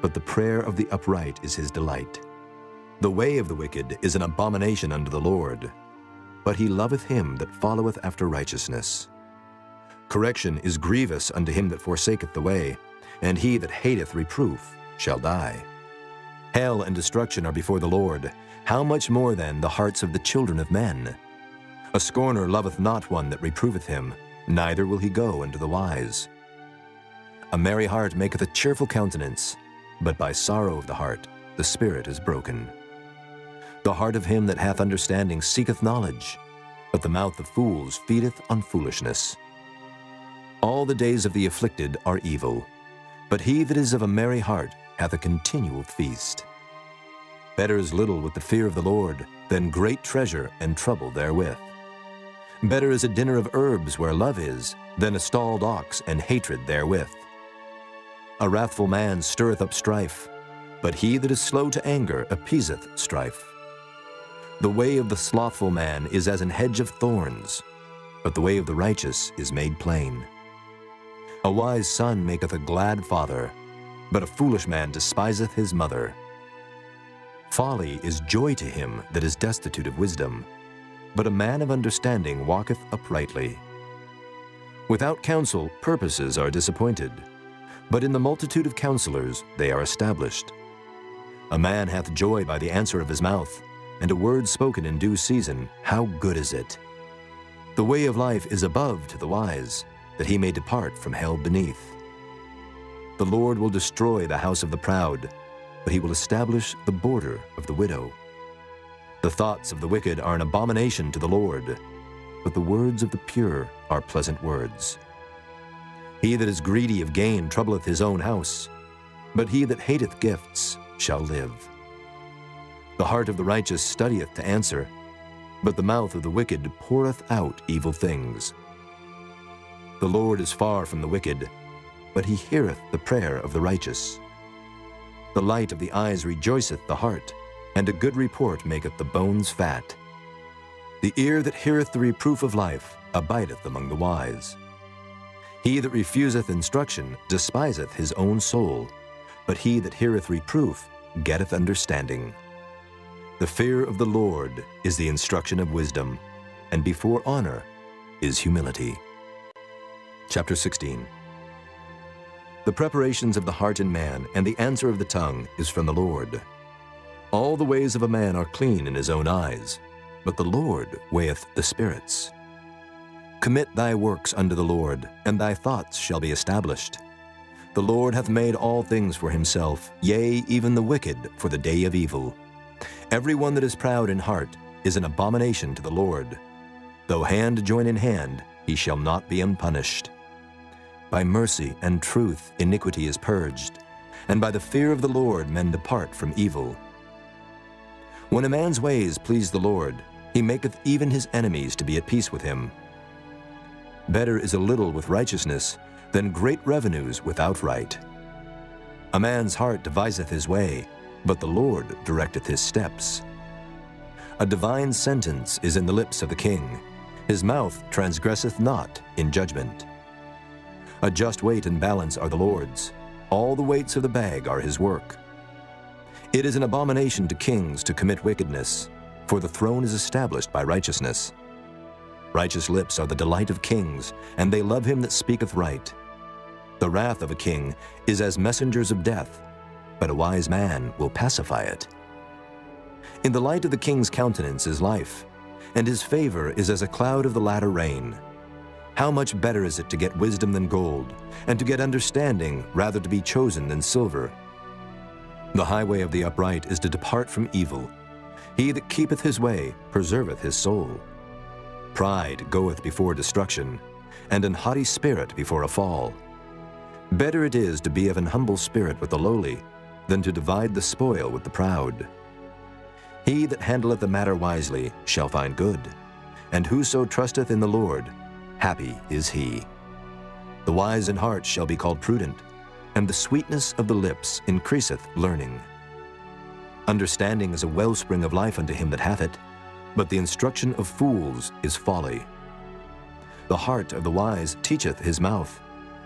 but the prayer of the upright is his delight. The way of the wicked is an abomination unto the Lord, but he loveth him that followeth after righteousness. Correction is grievous unto him that forsaketh the way, and he that hateth reproof shall die. Hell and destruction are before the Lord. How much more then the hearts of the children of men? A scorner loveth not one that reproveth him, neither will he go unto the wise. A merry heart maketh a cheerful countenance, but by sorrow of the heart the spirit is broken. The heart of him that hath understanding seeketh knowledge, but the mouth of fools feedeth on foolishness. All the days of the afflicted are evil, but he that is of a merry heart hath a continual feast. Better is little with the fear of the Lord than great treasure and trouble therewith. Better is a dinner of herbs where love is than a stalled ox and hatred therewith. A wrathful man stirreth up strife, but he that is slow to anger appeaseth strife. The way of the slothful man is as an hedge of thorns, but the way of the righteous is made plain. A wise son maketh a glad father, but a foolish man despiseth his mother. Folly is joy to him that is destitute of wisdom, but a man of understanding walketh uprightly. Without counsel purposes are disappointed, but in the multitude of counselors they are established. A man hath joy by the answer of his mouth, and a word spoken in due season, how good is it! The way of life is above to the wise, that he may depart from hell beneath. The Lord will destroy the house of the proud, but he will establish the border of the widow. The thoughts of the wicked are an abomination to the Lord, but the words of the pure are pleasant words. He that is greedy of gain troubleth his own house, but he that hateth gifts shall live. The heart of the righteous studieth to answer, but the mouth of the wicked poureth out evil things. The Lord is far from the wicked, but he heareth the prayer of the righteous. The light of the eyes rejoiceth the heart, and a good report maketh the bones fat. The ear that heareth the reproof of life abideth among the wise. He that refuseth instruction despiseth his own soul, but he that heareth reproof getteth understanding. The fear of the Lord is the instruction of wisdom, and before honor is humility. Chapter 16. The preparations of the heart in man and the answer of the tongue is from the Lord. All the ways of a man are clean in his own eyes, but the Lord weigheth the spirits. Commit thy works unto the Lord, and thy thoughts shall be established. The Lord hath made all things for himself, yea, even the wicked for the day of evil. Every one that is proud in heart is an abomination to the Lord. Though hand join in hand, he shall not be unpunished. By mercy and truth iniquity is purged, and by the fear of the Lord men depart from evil. When a man's ways please the Lord, he maketh even his enemies to be at peace with him. Better is a little with righteousness than great revenues without right. A man's heart deviseth his way, but the Lord directeth his steps. A divine sentence is in the lips of the king. His mouth transgresseth not in judgment. A just weight and balance are the Lord's. All the weights of the bag are his work. It is an abomination to kings to commit wickedness, for the throne is established by righteousness. Righteous lips are the delight of kings, and they love him that speaketh right. The wrath of a king is as messengers of death, but a wise man will pacify it. In the light of the king's countenance is life, and his favor is as a cloud of the latter rain. How much better is it to get wisdom than gold, and to get understanding rather to be chosen than silver? The highway of the upright is to depart from evil. He that keepeth his way preserveth his soul. Pride goeth before destruction, and an haughty spirit before a fall. Better it is to be of an humble spirit with the lowly, than to divide the spoil with the proud. He that handleth the matter wisely shall find good, and whoso trusteth in the Lord, happy is he. The wise in heart shall be called prudent, and the sweetness of the lips increaseth learning. Understanding is a wellspring of life unto him that hath it, but the instruction of fools is folly. The heart of the wise teacheth his mouth,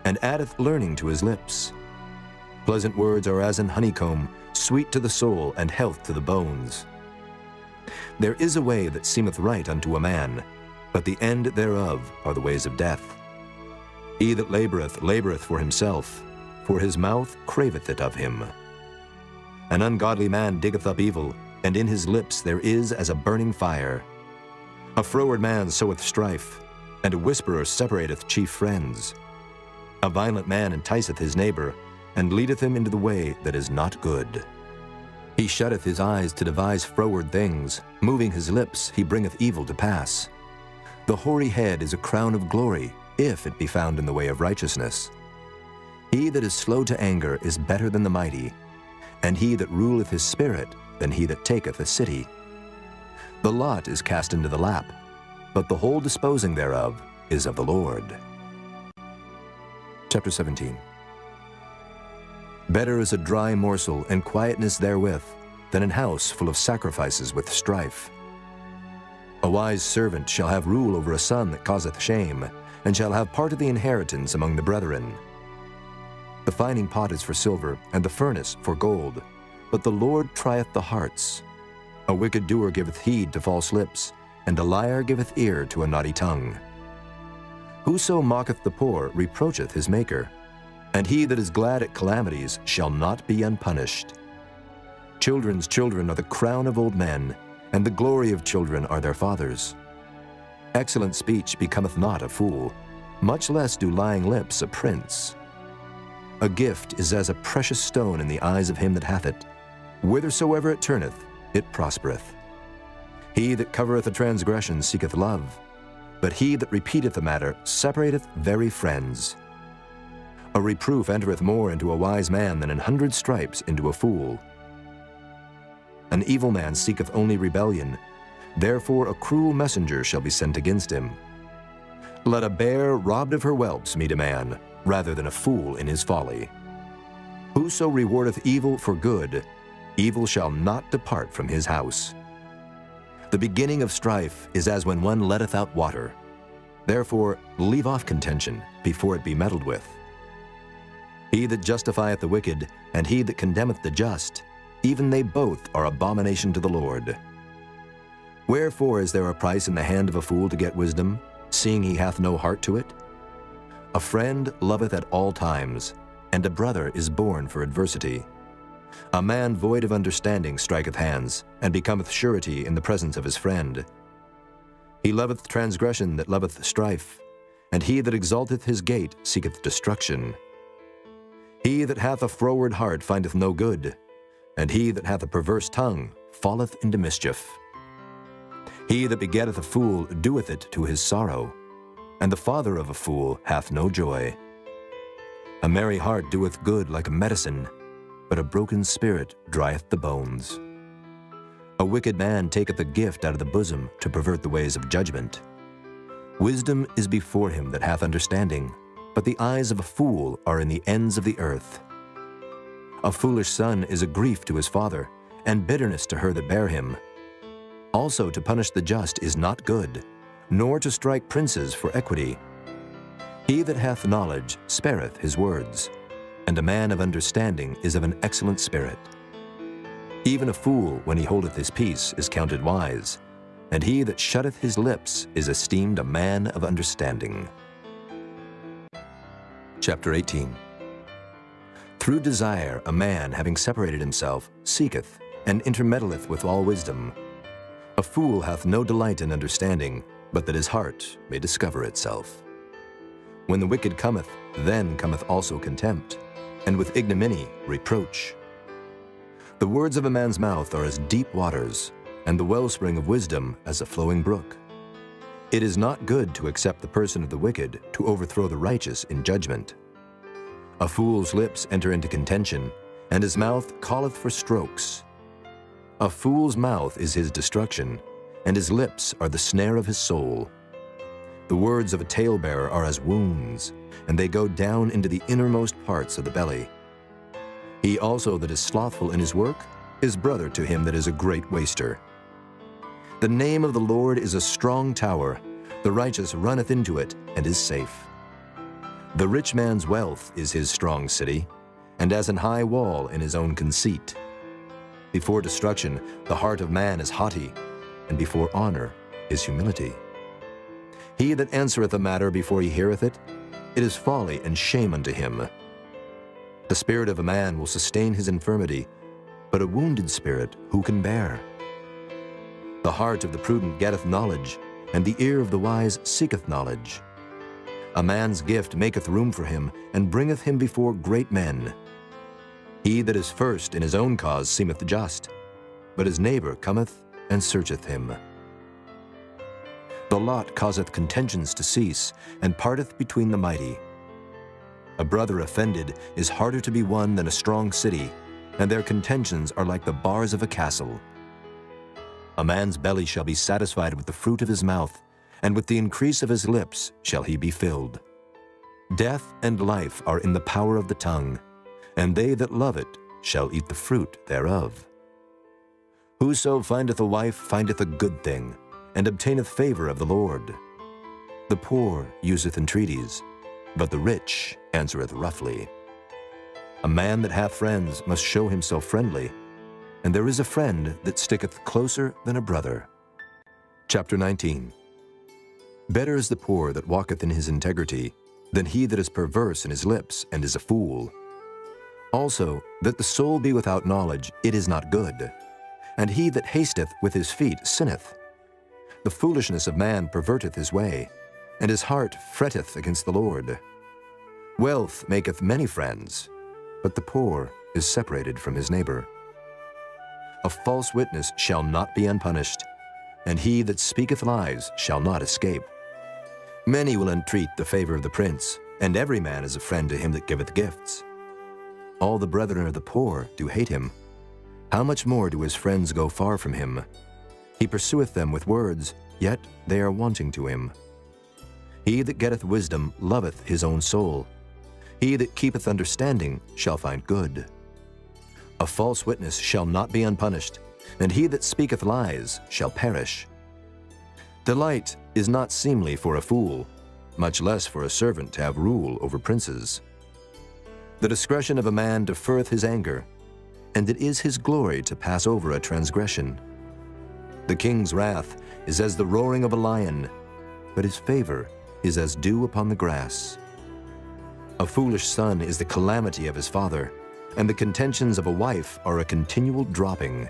and addeth learning to his lips. Pleasant words are as an honeycomb, sweet to the soul and health to the bones. There is a way that seemeth right unto a man, but the end thereof are the ways of death. He that laboureth, laboureth for himself, for his mouth craveth it of him. An ungodly man diggeth up evil, and in his lips there is as a burning fire. A froward man soweth strife, and a whisperer separateth chief friends. A violent man enticeth his neighbor, and leadeth him into the way that is not good. He shutteth his eyes to devise froward things, moving his lips he bringeth evil to pass. The hoary head is a crown of glory, if it be found in the way of righteousness. He that is slow to anger is better than the mighty, and he that ruleth his spirit than he that taketh a city. The lot is cast into the lap, but the whole disposing thereof is of the Lord. Chapter 17. Better is a dry morsel and quietness therewith than an house full of sacrifices with strife. A wise servant shall have rule over a son that causeth shame, and shall have part of the inheritance among the brethren. The fining pot is for silver, and the furnace for gold, but the Lord trieth the hearts. A wicked doer giveth heed to false lips, and a liar giveth ear to a naughty tongue. Whoso mocketh the poor reproacheth his Maker, and he that is glad at calamities shall not be unpunished. Children's children are the crown of old men, and the glory of children are their fathers. Excellent speech becometh not a fool, much less do lying lips a prince. A gift is as a precious stone in the eyes of him that hath it. Whithersoever it turneth, it prospereth. He that covereth a transgression seeketh love, but he that repeateth a matter separateth very friends. A reproof entereth more into a wise man than 100 stripes into a fool. An evil man seeketh only rebellion, therefore a cruel messenger shall be sent against him. Let a bear robbed of her whelps meet a man, rather than a fool in his folly. Whoso rewardeth evil for good, evil shall not depart from his house. The beginning of strife is as when one letteth out water. Therefore leave off contention before it be meddled with. He that justifieth the wicked, and he that condemneth the just, even they both are abomination to the Lord. Wherefore is there a price in the hand of a fool to get wisdom, seeing he hath no heart to it? A friend loveth at all times, and a brother is born for adversity. A man void of understanding striketh hands, and becometh surety in the presence of his friend. He loveth transgression that loveth strife, and he that exalteth his gate seeketh destruction. He that hath a froward heart findeth no good, and he that hath a perverse tongue falleth into mischief. He that begetteth a fool doeth it to his sorrow, and the father of a fool hath no joy. A merry heart doeth good like a medicine, but a broken spirit drieth the bones. A wicked man taketh a gift out of the bosom to pervert the ways of judgment. Wisdom is before him that hath understanding, but the eyes of a fool are in the ends of the earth. A foolish son is a grief to his father, and bitterness to her that bare him. Also to punish the just is not good, nor to strike princes for equity. He that hath knowledge spareth his words, and a man of understanding is of an excellent spirit. Even a fool, when he holdeth his peace, is counted wise, and he that shutteth his lips is esteemed a man of understanding. Chapter 18. Through desire a man, having separated himself, seeketh, and intermeddleth with all wisdom. A fool hath no delight in understanding, but that his heart may discover itself. When the wicked cometh, then cometh also contempt, and with ignominy reproach. The words of a man's mouth are as deep waters, and the wellspring of wisdom as a flowing brook. It is not good to accept the person of the wicked, to overthrow the righteous in judgment. A fool's lips enter into contention, and his mouth calleth for strokes. A fool's mouth is his destruction, and his lips are the snare of his soul. The words of a talebearer are as wounds, and they go down into the innermost parts of the belly. He also that is slothful in his work is brother to him that is a great waster. The name of the Lord is a strong tower. The righteous runneth into it and is safe. The rich man's wealth is his strong city, and as an high wall in his own conceit. Before destruction, the heart of man is haughty, and before honor is humility. He that answereth a matter before he heareth it, it is folly and shame unto him. The spirit of a man will sustain his infirmity, but a wounded spirit who can bear? The heart of the prudent getteth knowledge, and the ear of the wise seeketh knowledge. A man's gift maketh room for him, and bringeth him before great men. He that is first in his own cause seemeth just, but his neighbor cometh and searcheth him. The lot causeth contentions to cease, and parteth between the mighty. A brother offended is harder to be won than a strong city, and their contentions are like the bars of a castle. A man's belly shall be satisfied with the fruit of his mouth, and with the increase of his lips shall he be filled. Death and life are in the power of the tongue, and they that love it shall eat the fruit thereof. Whoso findeth a wife findeth a good thing, and obtaineth favor of the Lord. The poor useth entreaties, but the rich answereth roughly. A man that hath friends must show himself friendly, and there is a friend that sticketh closer than a brother. Chapter 19. Better is the poor that walketh in his integrity, than he that is perverse in his lips and is a fool. Also, that the soul be without knowledge, it is not good, and he that hasteth with his feet sinneth. The foolishness of man perverteth his way, and his heart fretteth against the Lord. Wealth maketh many friends, but the poor is separated from his neighbor. A false witness shall not be unpunished, and he that speaketh lies shall not escape. Many will entreat the favor of the prince, and every man is a friend to him that giveth gifts. All the brethren of the poor do hate him. How much more do his friends go far from him? He pursueth them with words, yet they are wanting to him. He that getteth wisdom loveth his own soul. He that keepeth understanding shall find good. A false witness shall not be unpunished, and he that speaketh lies shall perish. Delight is not seemly for a fool, much less for a servant to have rule over princes. The discretion of a man deferreth his anger, and it is his glory to pass over a transgression. The king's wrath is as the roaring of a lion, but his favor is as dew upon the grass. A foolish son is the calamity of his father, and the contentions of a wife are a continual dropping.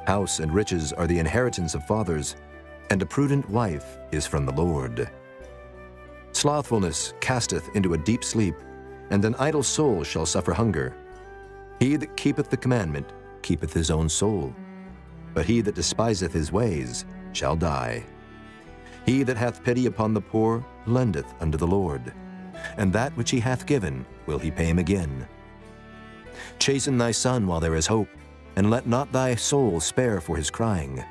House and riches are the inheritance of fathers, and a prudent wife is from the Lord. Slothfulness casteth into a deep sleep, and an idle soul shall suffer hunger. He that keepeth the commandment keepeth his own soul, but he that despiseth his ways shall die. He that hath pity upon the poor lendeth unto the Lord, and that which he hath given will he pay him again. Chasten thy son while there is hope, and let not thy soul spare for his crying.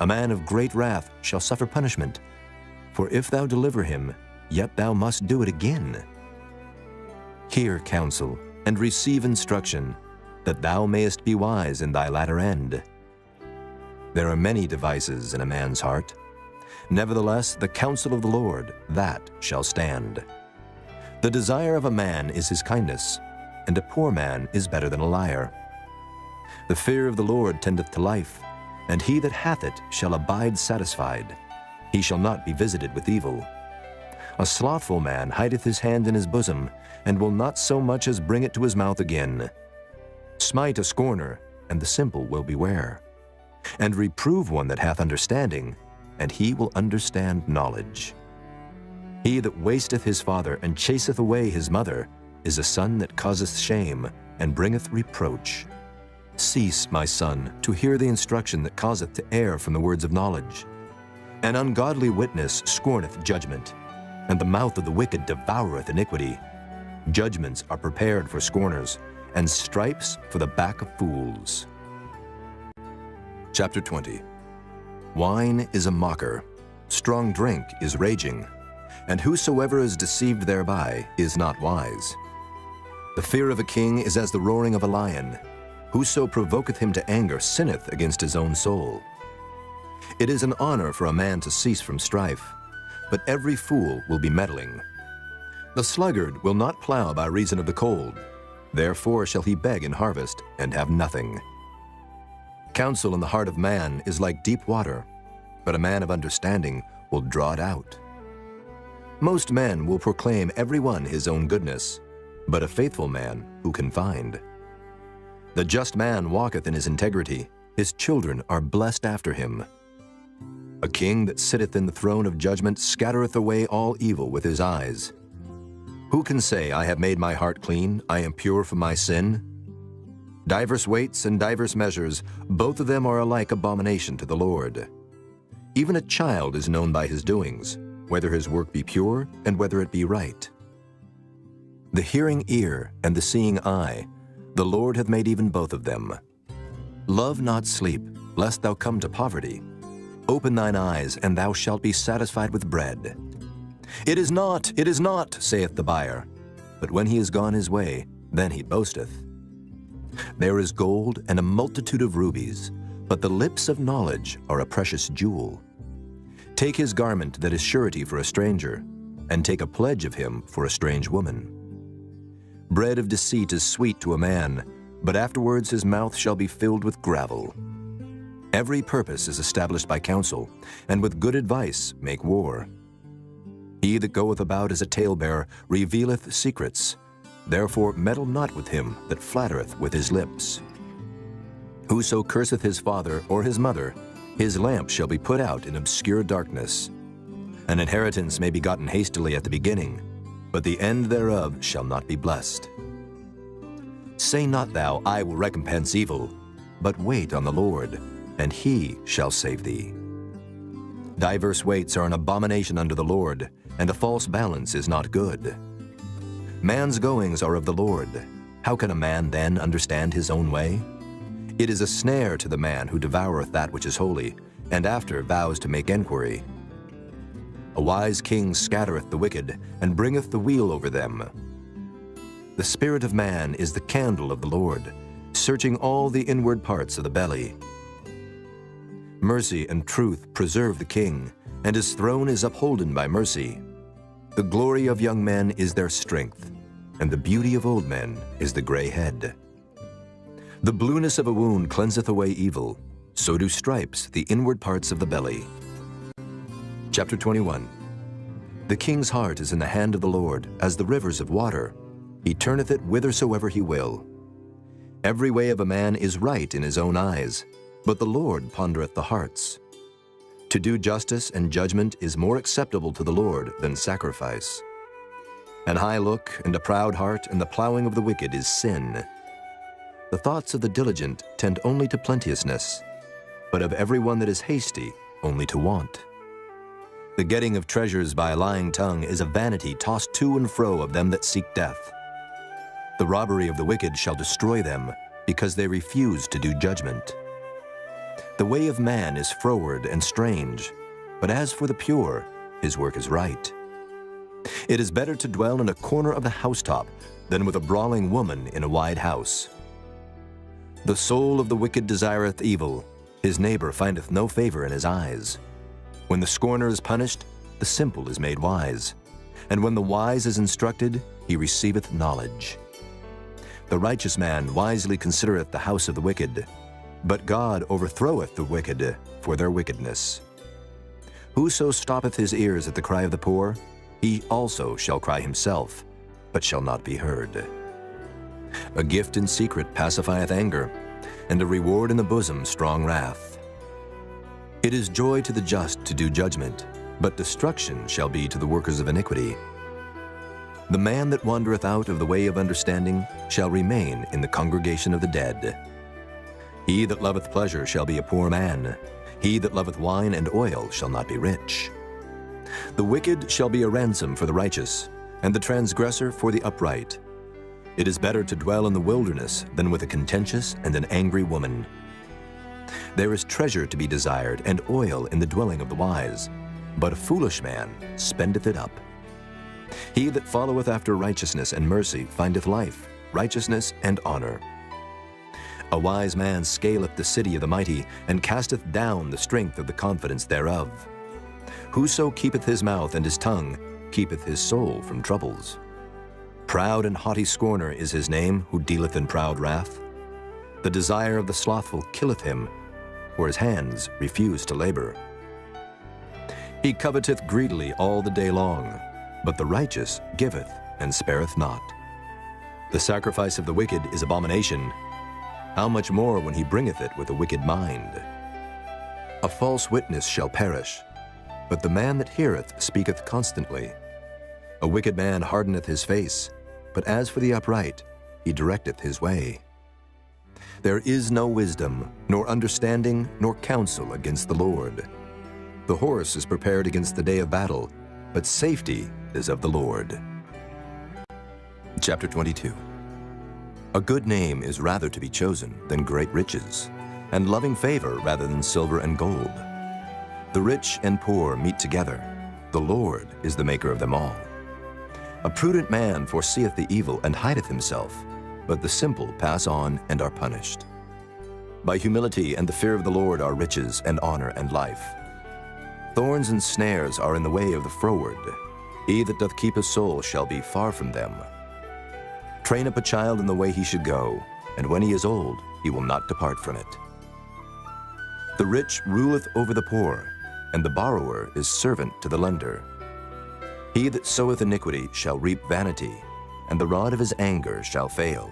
A man of great wrath shall suffer punishment, for if thou deliver him, yet thou must do it again. Hear counsel, and receive instruction, that thou mayest be wise in thy latter end. There are many devices in a man's heart. Nevertheless, the counsel of the Lord, that shall stand. The desire of a man is his kindness, and a poor man is better than a liar. The fear of the Lord tendeth to life, and he that hath it shall abide satisfied. He shall not be visited with evil. A slothful man hideth his hand in his bosom, and will not so much as bring it to his mouth again. Smite a scorner, and the simple will beware. And reprove one that hath understanding, and he will understand knowledge. He that wasteth his father, and chaseth away his mother, is a son that causeth shame, and bringeth reproach. Cease, my son, to hear the instruction that causeth to err from the words of knowledge. An ungodly witness scorneth judgment, and the mouth of the wicked devoureth iniquity. Judgments are prepared for scorners, and stripes for the back of fools. Chapter 20. Wine is a mocker, strong drink is raging, and whosoever is deceived thereby is not wise. The fear of a king is as the roaring of a lion. Whoso provoketh him to anger sinneth against his own soul. It is an honor for a man to cease from strife, but every fool will be meddling. The sluggard will not plow by reason of the cold, therefore shall he beg in harvest and have nothing. Counsel in the heart of man is like deep water, but a man of understanding will draw it out. Most men will proclaim every one his own goodness, but a faithful man who can find? The just man walketh in his integrity. His children are blessed after him. A king that sitteth in the throne of judgment scattereth away all evil with his eyes. Who can say, I have made my heart clean, I am pure from my sin? Divers weights and divers measures, both of them are alike abomination to the Lord. Even a child is known by his doings, whether his work be pure and whether it be right. The hearing ear and the seeing eye, the Lord hath made even both of them. Love not sleep, lest thou come to poverty. Open thine eyes, and thou shalt be satisfied with bread. It is not, saith the buyer. But when he is gone his way, then he boasteth. There is gold and a multitude of rubies, but the lips of knowledge are a precious jewel. Take his garment that is surety for a stranger, and take a pledge of him for a strange woman. Bread of deceit is sweet to a man, but afterwards his mouth shall be filled with gravel. Every purpose is established by counsel, and with good advice make war. He that goeth about as a talebearer revealeth secrets. Therefore meddle not with him that flattereth with his lips. Whoso curseth his father or his mother, his lamp shall be put out in obscure darkness. An inheritance may be gotten hastily at the beginning, but the end thereof shall not be blessed. Say not thou, I will recompense evil, but wait on the Lord, and he shall save thee. Diverse weights are an abomination unto the Lord, and a false balance is not good. Man's goings are of the Lord. How can a man then understand his own way? It is a snare to the man who devoureth that which is holy, and after vows to make enquiry. A wise king scattereth the wicked, and bringeth the wheel over them. The spirit of man is the candle of the Lord, searching all the inward parts of the belly. Mercy and truth preserve the king, and his throne is upholden by mercy. The glory of young men is their strength, and the beauty of old men is the gray head. The blueness of a wound cleanseth away evil, so do stripes the inward parts of the belly. Chapter 21. The king's heart is in the hand of the Lord, as the rivers of water. He turneth it whithersoever he will. Every way of a man is right in his own eyes, but the Lord pondereth the hearts. To do justice and judgment is more acceptable to the Lord than sacrifice. An high look and a proud heart and the plowing of the wicked is sin. The thoughts of the diligent tend only to plenteousness, but of every one that is hasty only to want. The getting of treasures by a lying tongue is a vanity tossed to and fro of them that seek death. The robbery of the wicked shall destroy them, because they refuse to do judgment. The way of man is froward and strange, but as for the pure, his work is right. It is better to dwell in a corner of the housetop than with a brawling woman in a wide house. The soul of the wicked desireth evil, his neighbor findeth no favor in his eyes. When the scorner is punished, the simple is made wise, and when the wise is instructed, he receiveth knowledge. The righteous man wisely considereth the house of the wicked, but God overthroweth the wicked for their wickedness. Whoso stoppeth his ears at the cry of the poor, he also shall cry himself, but shall not be heard. A gift in secret pacifieth anger, and a reward in the bosom strong wrath. It is joy to the just to do judgment, but destruction shall be to the workers of iniquity. The man that wandereth out of the way of understanding shall remain in the congregation of the dead. He that loveth pleasure shall be a poor man. He that loveth wine and oil shall not be rich. The wicked shall be a ransom for the righteous, and the transgressor for the upright. It is better to dwell in the wilderness than with a contentious and an angry woman. There is treasure to be desired, and oil in the dwelling of the wise, but a foolish man spendeth it up. He that followeth after righteousness and mercy findeth life, righteousness, and honor. A wise man scaleth the city of the mighty, and casteth down the strength of the confidence thereof. Whoso keepeth his mouth and his tongue keepeth his soul from troubles. Proud and haughty scorner is his name, who dealeth in proud wrath. The desire of the slothful killeth him, for his hands refuse to labor. He coveteth greedily all the day long, but the righteous giveth and spareth not. The sacrifice of the wicked is abomination, How much more when he bringeth it with a wicked mind? A false witness shall perish, but the man that heareth speaketh constantly. A wicked man hardeneth his face, but as for the upright, he directeth his way. There is no wisdom, nor understanding, nor counsel against the Lord. The horse is prepared against the day of battle, but safety is of the Lord. Chapter 22. A good name is rather to be chosen than great riches, and loving favor rather than silver and gold. The rich and poor meet together. The Lord is the maker of them all. A prudent man foreseeth the evil and hideth himself, but the simple pass on and are punished. By humility and the fear of the Lord are riches and honor and life. Thorns and snares are in the way of the froward. He that doth keep his soul shall be far from them. Train up a child in the way he should go, and when he is old, he will not depart from it. The rich ruleth over the poor, and the borrower is servant to the lender. He that soweth iniquity shall reap vanity, and the rod of his anger shall fail.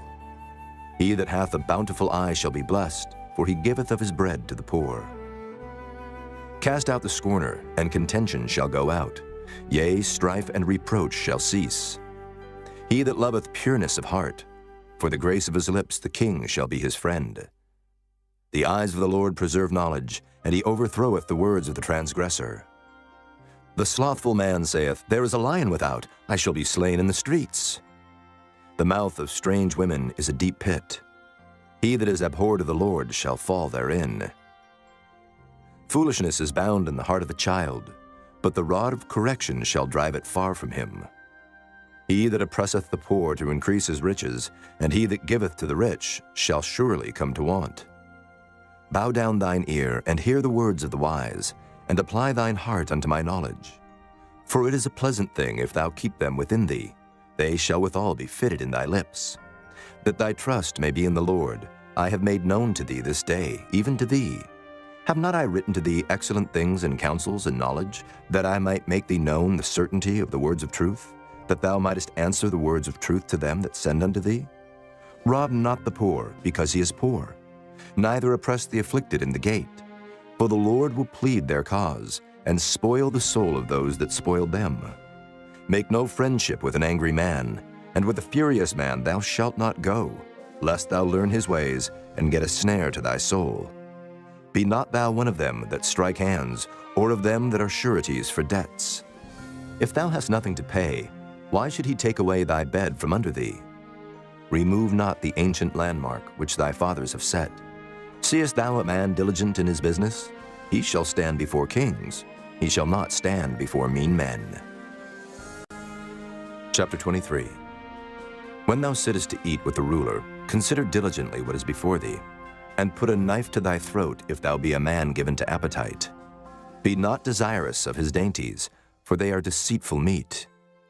He that hath a bountiful eye shall be blessed, for he giveth of his bread to the poor. Cast out the scorner, and contention shall go out. Yea, strife and reproach shall cease. He that loveth pureness of heart, for the grace of his lips the king shall be his friend. The eyes of the Lord preserve knowledge, and he overthroweth the words of the transgressor. The slothful man saith, There is a lion without, I shall be slain in the streets. The mouth of strange women is a deep pit. He that is abhorred of the Lord shall fall therein. Foolishness is bound in the heart of a child, but the rod of correction shall drive it far from him. He that oppresseth the poor to increase his riches, and he that giveth to the rich, shall surely come to want. Bow down thine ear, and hear the words of the wise, and apply thine heart unto my knowledge. For it is a pleasant thing if thou keep them within thee. They shall withal be fitted in thy lips. That thy trust may be in the Lord, I have made known to thee this day, even to thee. Have not I written to thee excellent things and counsels and knowledge, that I might make thee known the certainty of the words of truth, that thou mightest answer the words of truth to them that send unto thee? Rob not the poor, because he is poor, neither oppress the afflicted in the gate. For the Lord will plead their cause, and spoil the soul of those that spoil them. Make no friendship with an angry man, and with a furious man thou shalt not go, lest thou learn his ways, and get a snare to thy soul. Be not thou one of them that strike hands, or of them that are sureties for debts. If thou hast nothing to pay, why should he take away thy bed from under thee? Remove not the ancient landmark which thy fathers have set. Seest thou a man diligent in his business? He shall stand before kings. He shall not stand before mean men. Chapter 23. When thou sittest to eat with the ruler, consider diligently what is before thee, and put a knife to thy throat if thou be a man given to appetite. Be not desirous of his dainties, for they are deceitful meat.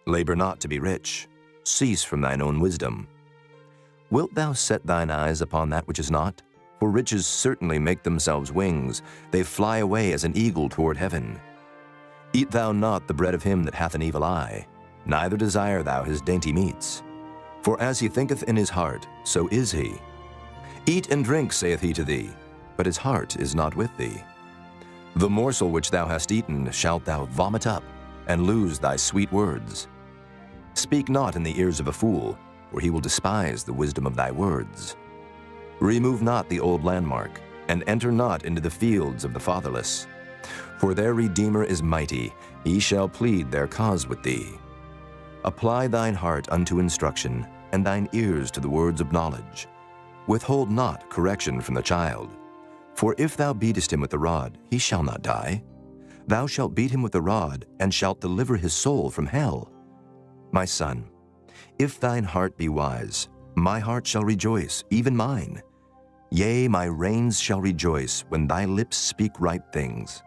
Labor not to be rich. Cease from thine own wisdom. Wilt thou set thine eyes upon that which is not? For riches certainly make themselves wings. They fly away as an eagle toward heaven. Eat thou not the bread of him that hath an evil eye, neither desire thou his dainty meats. For as he thinketh in his heart, so is he. Eat and drink, saith he to thee, but his heart is not with thee. The morsel which thou hast eaten shalt thou vomit up, and lose thy sweet words. Speak not in the ears of a fool, for he will despise the wisdom of thy words. Remove not the old landmark, and enter not into the fields of the fatherless. For their Redeemer is mighty, he shall plead their cause with thee. Apply thine heart unto instruction, and thine ears to the words of knowledge. Withhold not correction from the child. For if thou beatest him with the rod, he shall not die. Thou shalt beat him with the rod, and shalt deliver his soul from hell. My son, if thine heart be wise, my heart shall rejoice, even mine. Yea, my reins shall rejoice when thy lips speak right things.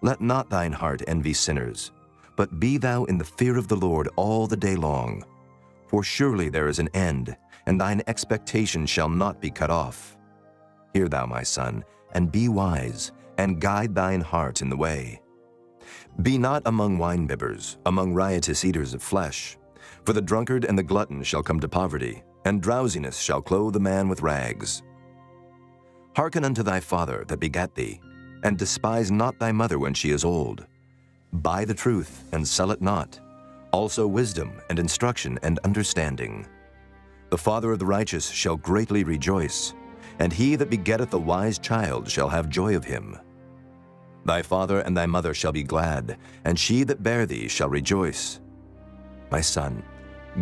Let not thine heart envy sinners, but be thou in the fear of the Lord all the day long. For surely there is an end, and thine expectation shall not be cut off. Hear thou, my son, and be wise, and guide thine heart in the way. Be not among winebibbers, among riotous eaters of flesh. For the drunkard and the glutton shall come to poverty, and drowsiness shall clothe the man with rags. Hearken unto thy father that begat thee, and despise not thy mother when she is old. Buy the truth, and sell it not, also wisdom and instruction and understanding. The father of the righteous shall greatly rejoice, and he that begetteth a wise child shall have joy of him. Thy father and thy mother shall be glad, and she that bare thee shall rejoice. My son,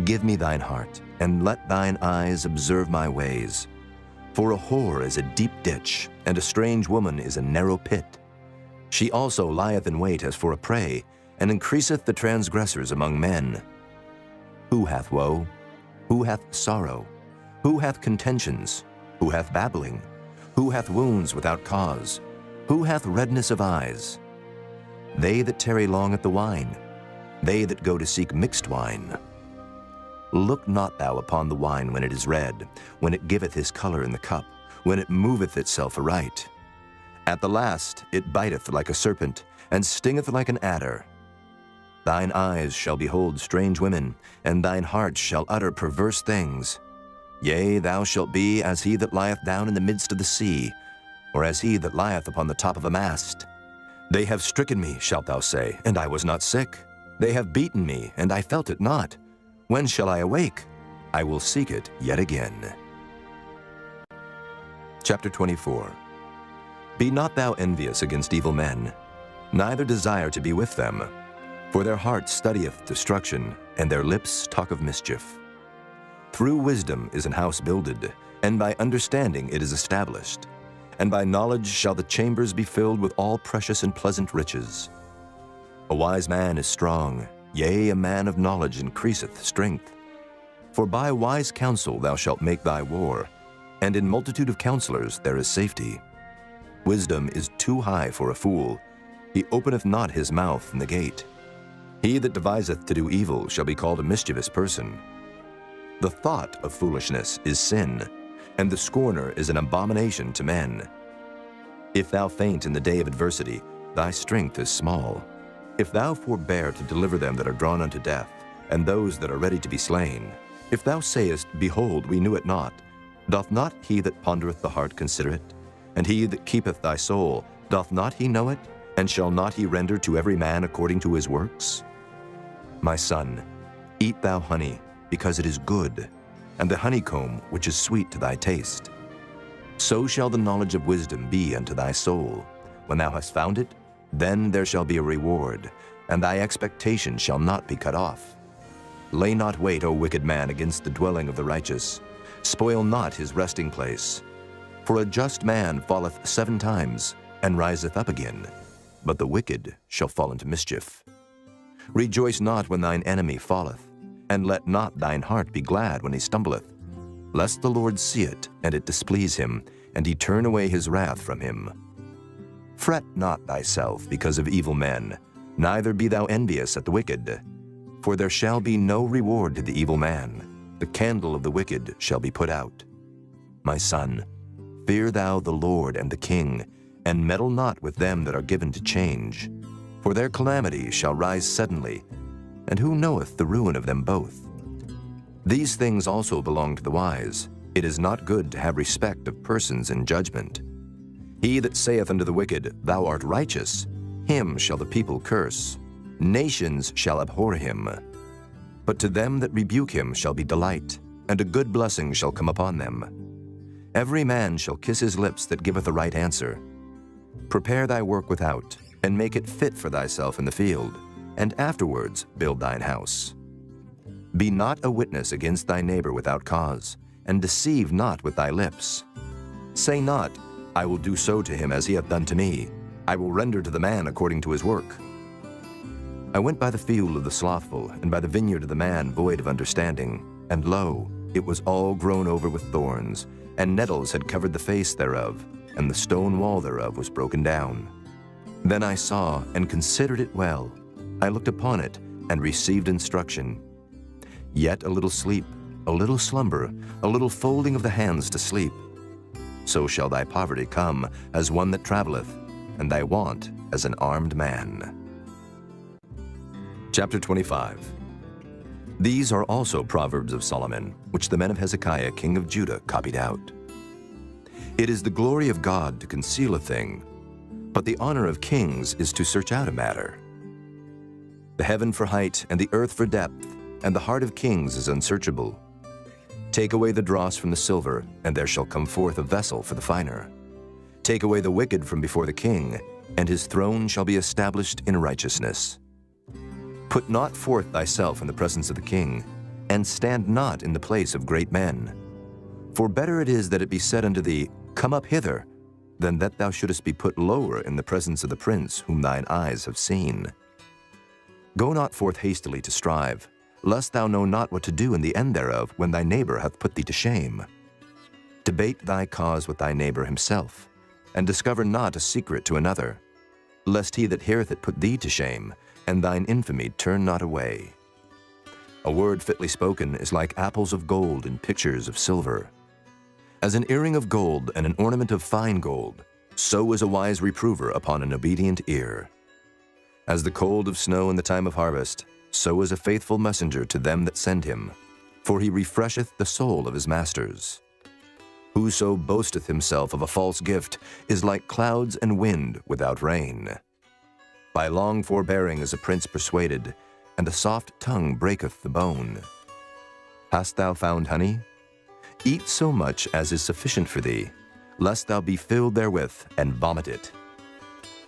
give me thine heart, and let thine eyes observe my ways. For a whore is a deep ditch, and a strange woman is a narrow pit. She also lieth in wait as for a prey, and increaseth the transgressors among men. Who hath woe? Who hath sorrow? Who hath contentions? Who hath babbling? Who hath wounds without cause? Who hath redness of eyes? They that tarry long at the wine, they that go to seek mixed wine. Look not thou upon the wine when it is red, when it giveth his color in the cup, when it moveth itself aright. At the last it biteth like a serpent, and stingeth like an adder. Thine eyes shall behold strange women, and thine heart shall utter perverse things. Yea, thou shalt be as he that lieth down in the midst of the sea, or as he that lieth upon the top of a mast. They have stricken me, shalt thou say, and I was not sick. They have beaten me, and I felt it not. When shall I awake? I will seek it yet again. Chapter 24. Be not thou envious against evil men, neither desire to be with them. For their heart studieth destruction, and their lips talk of mischief. Through wisdom is an house builded, and by understanding it is established. And by knowledge shall the chambers be filled with all precious and pleasant riches. A wise man is strong, yea, a man of knowledge increaseth strength. For by wise counsel thou shalt make thy war, and in multitude of counselors there is safety. Wisdom is too high for a fool. He openeth not his mouth in the gate. He that deviseth to do evil shall be called a mischievous person. The thought of foolishness is sin, and the scorner is an abomination to men. If thou faint in the day of adversity, thy strength is small. If thou forbear to deliver them that are drawn unto death, and those that are ready to be slain, if thou sayest, Behold, we knew it not, doth not he that pondereth the heart consider it? And he that keepeth thy soul, doth not he know it? And shall not he render to every man according to his works? My son, eat thou honey, because it is good, and the honeycomb which is sweet to thy taste. So shall the knowledge of wisdom be unto thy soul. When thou hast found it, then there shall be a reward, and thy expectation shall not be cut off. Lay not wait, O wicked man, against the dwelling of the righteous. Spoil not his resting place. For a just man falleth 7 times, and riseth up again, but the wicked shall fall into mischief. Rejoice not when thine enemy falleth, and let not thine heart be glad when he stumbleth, lest the Lord see it, and it displease him, and he turn away his wrath from him. Fret not thyself because of evil men, neither be thou envious at the wicked. For there shall be no reward to the evil man. The candle of the wicked shall be put out. My son, fear thou the Lord and the king, and meddle not with them that are given to change. For their calamity shall rise suddenly, and who knoweth the ruin of them both? These things also belong to the wise. It is not good to have respect of persons in judgment. He that saith unto the wicked, Thou art righteous, him shall the people curse. Nations shall abhor him. But to them that rebuke him shall be delight, and a good blessing shall come upon them. Every man shall kiss his lips that giveth a right answer. Prepare thy work without, and make it fit for thyself in the field, and afterwards build thine house. Be not a witness against thy neighbor without cause, and deceive not with thy lips. Say not, I will do so to him as he hath done to me. I will render to the man according to his work. I went by the field of the slothful, and by the vineyard of the man void of understanding, and lo, it was all grown over with thorns, and nettles had covered the face thereof, and the stone wall thereof was broken down. Then I saw and considered it well. I looked upon it, and received instruction. Yet a little sleep, a little slumber, a little folding of the hands to sleep. So shall thy poverty come as one that travelleth, and thy want as an armed man. Chapter 25. These are also Proverbs of Solomon, which the men of Hezekiah king of Judah copied out. It is the glory of God to conceal a thing, but the honor of kings is to search out a matter. The heaven for height and the earth for depth, and the heart of kings is unsearchable. Take away the dross from the silver, and there shall come forth a vessel for the finer. Take away the wicked from before the king, and his throne shall be established in righteousness. Put not forth thyself in the presence of the king, and stand not in the place of great men. For better it is that it be said unto thee, Come up hither, than that thou shouldest be put lower in the presence of the prince whom thine eyes have seen. Go not forth hastily to strive, lest thou know not what to do in the end thereof when thy neighbor hath put thee to shame. Debate thy cause with thy neighbor himself, and discover not a secret to another, lest he that heareth it put thee to shame, and thine infamy turn not away. A word fitly spoken is like apples of gold in pictures of silver. As an earring of gold and an ornament of fine gold, so is a wise reprover upon an obedient ear. As the cold of snow in the time of harvest, so is a faithful messenger to them that send him, for he refresheth the soul of his masters. Whoso boasteth himself of a false gift is like clouds and wind without rain. By long forbearing is a prince persuaded, and a soft tongue breaketh the bone. Hast thou found honey? Eat so much as is sufficient for thee, lest thou be filled therewith and vomit it.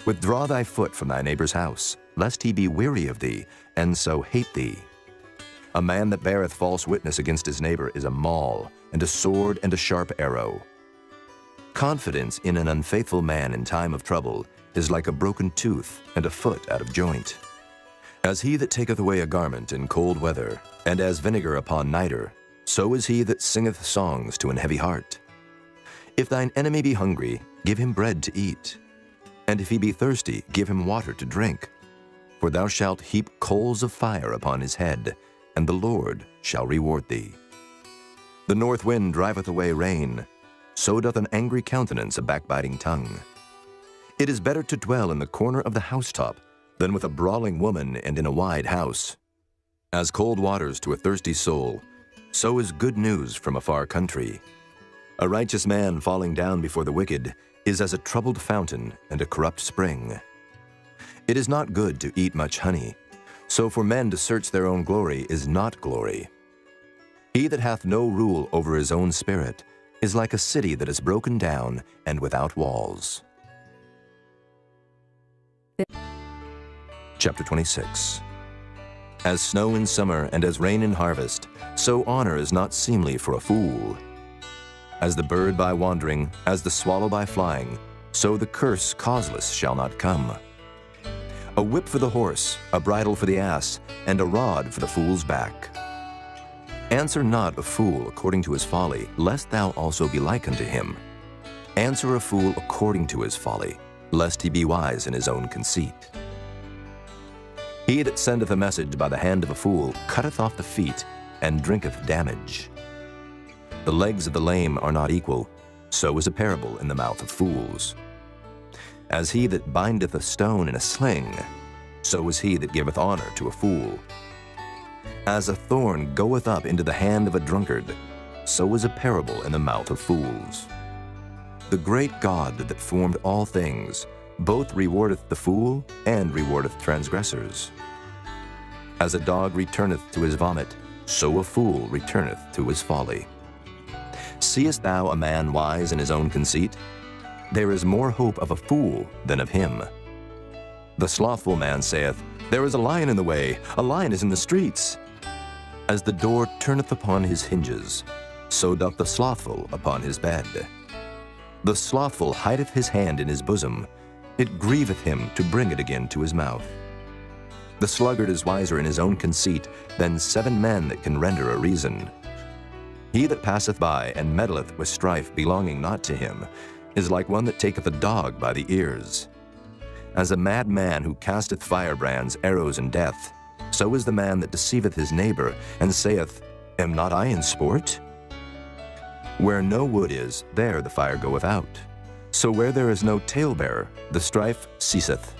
Withdraw thy foot from thy neighbor's house, lest he be weary of thee, and so hate thee. A man that beareth false witness against his neighbor is a maul, and a sword and a sharp arrow. Confidence in an unfaithful man in time of trouble is like a broken tooth and a foot out of joint. As he that taketh away a garment in cold weather, and as vinegar upon nitre, so is he that singeth songs to an heavy heart. If thine enemy be hungry, give him bread to eat, and if he be thirsty, give him water to drink. For thou shalt heap coals of fire upon his head, and the Lord shall reward thee. The north wind driveth away rain, so doth an angry countenance a backbiting tongue. It is better to dwell in the corner of the housetop than with a brawling woman and in a wide house. As cold waters to a thirsty soul, so is good news from a far country. A righteous man falling down before the wicked is as a troubled fountain and a corrupt spring. It is not good to eat much honey, so for men to search their own glory is not glory. He that hath no rule over his own spirit is like a city that is broken down and without walls. Chapter 26. As snow in summer and as rain in harvest, so honor is not seemly for a fool. As the bird by wandering, as the swallow by flying, so the curse causeless shall not come. A whip for the horse, a bridle for the ass, and a rod for the fool's back. Answer not a fool according to his folly, lest thou also be like unto him. Answer a fool according to his folly, lest he be wise in his own conceit. He that sendeth a message by the hand of a fool cutteth off the feet, and drinketh damage. The legs of the lame are not equal, so is a parable in the mouth of fools. As he that bindeth a stone in a sling, so is he that giveth honor to a fool. As a thorn goeth up into the hand of a drunkard, so is a parable in the mouth of fools. The great God that formed all things both rewardeth the fool and rewardeth transgressors. As a dog returneth to his vomit, so a fool returneth to his folly. Seest thou a man wise in his own conceit? There is more hope of a fool than of him. The slothful man saith, There is a lion in the way, a lion is in the streets. As the door turneth upon his hinges, so doth the slothful upon his bed. The slothful hideth his hand in his bosom, it grieveth him to bring it again to his mouth. The sluggard is wiser in his own conceit than 7 men that can render a reason. He that passeth by and meddleth with strife belonging not to him is like one that taketh a dog by the ears. As a mad man who casteth firebrands, arrows, and death, so is the man that deceiveth his neighbor, and saith, Am not I in sport? Where no wood is, there the fire goeth out. So where there is no talebearer, the strife ceaseth.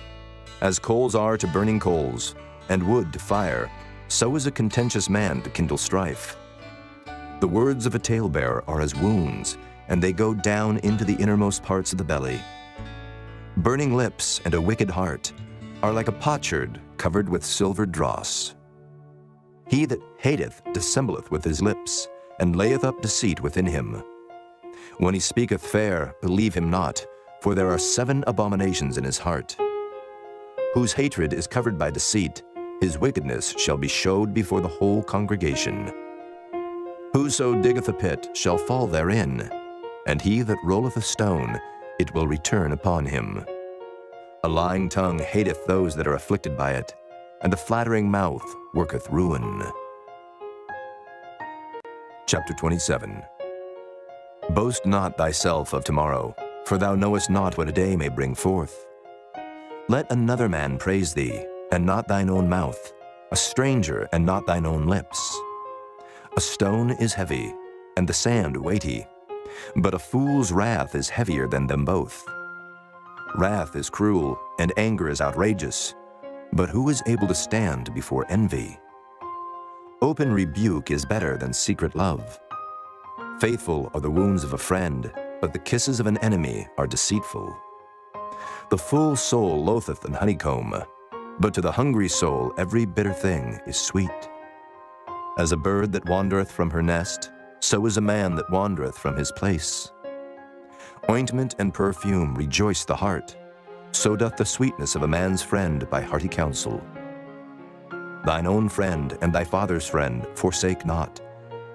As coals are to burning coals, and wood to fire, so is a contentious man to kindle strife. The words of a talebearer are as wounds, and they go down into the innermost parts of the belly. Burning lips and a wicked heart are like a potsherd covered with silver dross. He that hateth dissembleth with his lips, and layeth up deceit within him. When he speaketh fair, believe him not, for there are 7 abominations in his heart. Whose hatred is covered by deceit, his wickedness shall be showed before the whole congregation. Whoso diggeth a pit shall fall therein, and he that rolleth a stone, it will return upon him. A lying tongue hateth those that are afflicted by it, and a flattering mouth worketh ruin. Chapter 27. Boast not thyself of tomorrow, for thou knowest not what a day may bring forth. Let another man praise thee, and not thine own mouth, a stranger, and not thine own lips. A stone is heavy, and the sand weighty, but a fool's wrath is heavier than them both. Wrath is cruel, and anger is outrageous, but who is able to stand before envy? Open rebuke is better than secret love. Faithful are the wounds of a friend, but the kisses of an enemy are deceitful. The full soul loatheth an honeycomb, but to the hungry soul every bitter thing is sweet. As a bird that wandereth from her nest, so is a man that wandereth from his place. Ointment and perfume rejoice the heart, so doth the sweetness of a man's friend by hearty counsel. Thine own friend and thy father's friend forsake not,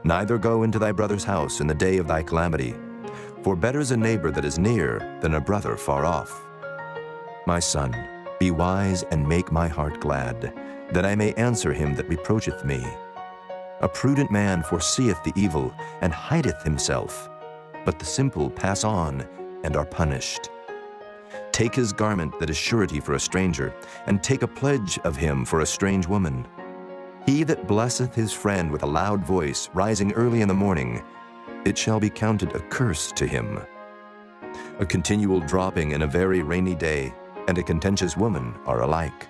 neither go into thy brother's house in the day of thy calamity, for better is a neighbor that is near than a brother far off. My son, be wise and make my heart glad, that I may answer him that reproacheth me. A prudent man foreseeth the evil, and hideth himself, but the simple pass on and are punished. Take his garment that is surety for a stranger, and take a pledge of him for a strange woman. He that blesseth his friend with a loud voice, rising early in the morning, it shall be counted a curse to him. A continual dropping in a very rainy day, and a contentious woman are alike.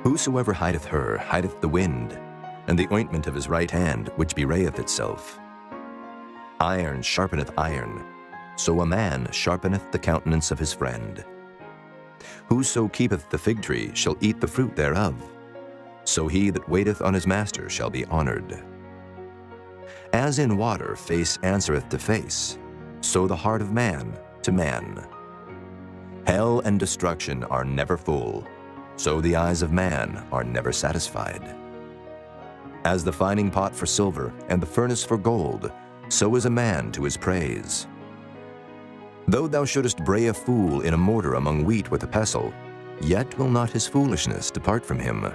Whosoever hideth her hideth the wind, and the ointment of his right hand, which bewrayeth itself. Iron sharpeneth iron, so a man sharpeneth the countenance of his friend. Whoso keepeth the fig tree shall eat the fruit thereof, so he that waiteth on his master shall be honored. As in water face answereth to face, so the heart of man to man. Hell and destruction are never full, so the eyes of man are never satisfied. As the fining pot for silver and the furnace for gold, so is a man to his praise. Though thou shouldest bray a fool in a mortar among wheat with a pestle, yet will not his foolishness depart from him.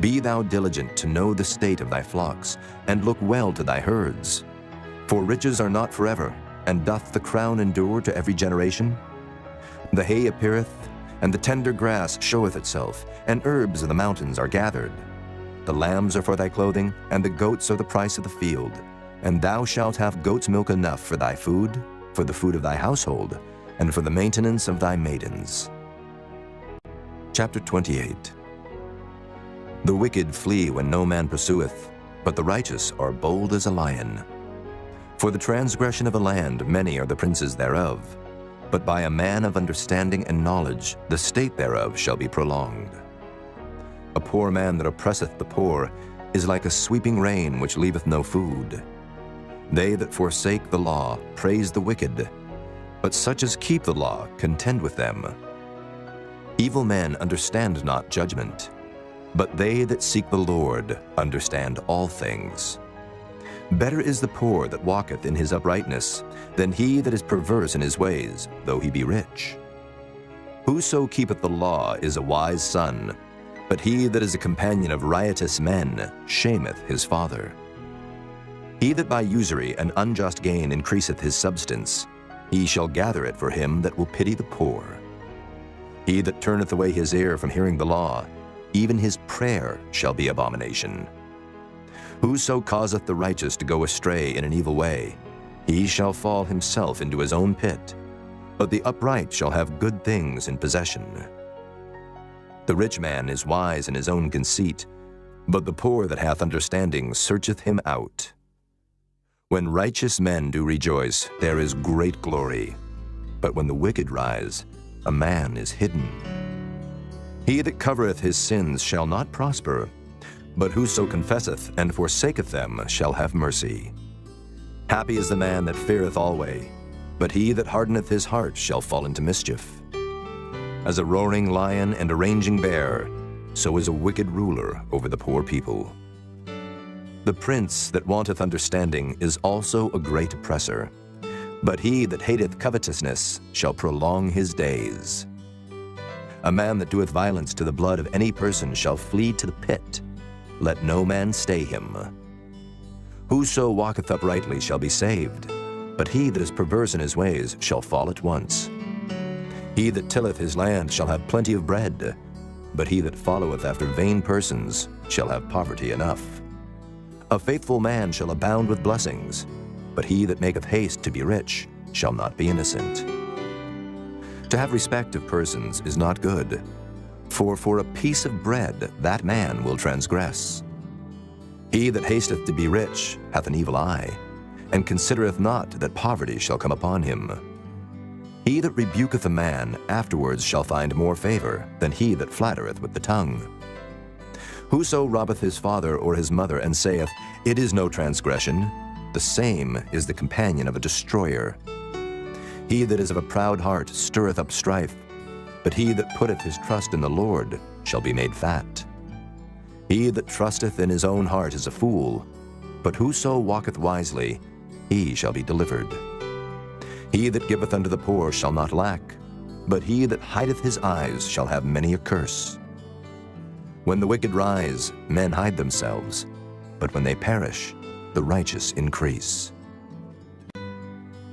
Be thou diligent to know the state of thy flocks, and look well to thy herds. For riches are not forever, and doth the crown endure to every generation? The hay appeareth, and the tender grass showeth itself, and herbs of the mountains are gathered. The lambs are for thy clothing, and the goats are the price of the field. And thou shalt have goat's milk enough for thy food, for the food of thy household, and for the maintenance of thy maidens. Chapter 28. The wicked flee when no man pursueth, but the righteous are bold as a lion. For the transgression of a land many are the princes thereof, but by a man of understanding and knowledge the state thereof shall be prolonged. A poor man that oppresseth the poor is like a sweeping rain which leaveth no food. They that forsake the law praise the wicked, but such as keep the law contend with them. Evil men understand not judgment, but they that seek the Lord understand all things. Better is the poor that walketh in his uprightness than he that is perverse in his ways, though he be rich. Whoso keepeth the law is a wise son, but he that is a companion of riotous men shameth his father. He that by usury and unjust gain increaseth his substance, he shall gather it for him that will pity the poor. He that turneth away his ear from hearing the law, even his prayer shall be abomination. Whoso causeth the righteous to go astray in an evil way, he shall fall himself into his own pit, but the upright shall have good things in possession. The rich man is wise in his own conceit, but the poor that hath understanding searcheth him out. When righteous men do rejoice, there is great glory. But when the wicked rise, a man is hidden. He that covereth his sins shall not prosper, but whoso confesseth and forsaketh them shall have mercy. Happy is the man that feareth always, but he that hardeneth his heart shall fall into mischief. As a roaring lion and a raging bear, so is a wicked ruler over the poor people. The prince that wanteth understanding is also a great oppressor, but he that hateth covetousness shall prolong his days. A man that doeth violence to the blood of any person shall flee to the pit. Let no man stay him. Whoso walketh uprightly shall be saved, but he that is perverse in his ways shall fall at once. He that tilleth his land shall have plenty of bread, but he that followeth after vain persons shall have poverty enough. A faithful man shall abound with blessings, but he that maketh haste to be rich shall not be innocent. To have respect of persons is not good, for a piece of bread that man will transgress. He that hasteth to be rich hath an evil eye, and considereth not that poverty shall come upon him. He that rebuketh a man afterwards shall find more favor than he that flattereth with the tongue. Whoso robbeth his father or his mother, and saith, It is no transgression, the same is the companion of a destroyer. He that is of a proud heart stirreth up strife, but he that putteth his trust in the Lord shall be made fat. He that trusteth in his own heart is a fool, but whoso walketh wisely, he shall be delivered. He that giveth unto the poor shall not lack, but he that hideth his eyes shall have many a curse. When the wicked rise, men hide themselves, but when they perish, the righteous increase.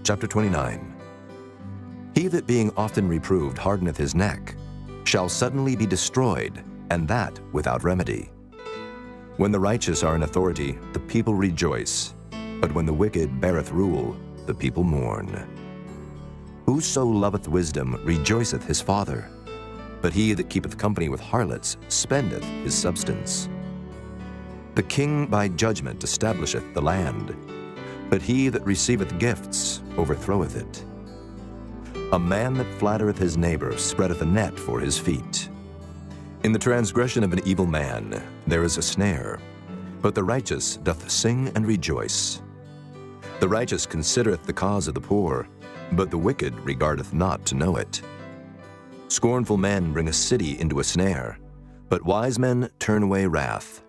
Chapter 29. He that being often reproved hardeneth his neck shall suddenly be destroyed, and that without remedy. When the righteous are in authority, the people rejoice, but when the wicked beareth rule, the people mourn. Whoso loveth wisdom rejoiceth his father, but he that keepeth company with harlots spendeth his substance. The king by judgment establisheth the land, but he that receiveth gifts overthroweth it. A man that flattereth his neighbor spreadeth a net for his feet. In the transgression of an evil man there is a snare, but the righteous doth sing and rejoice. The righteous considereth the cause of the poor, but the wicked regardeth not to know it. Scornful men bring a city into a snare, but wise men turn away wrath.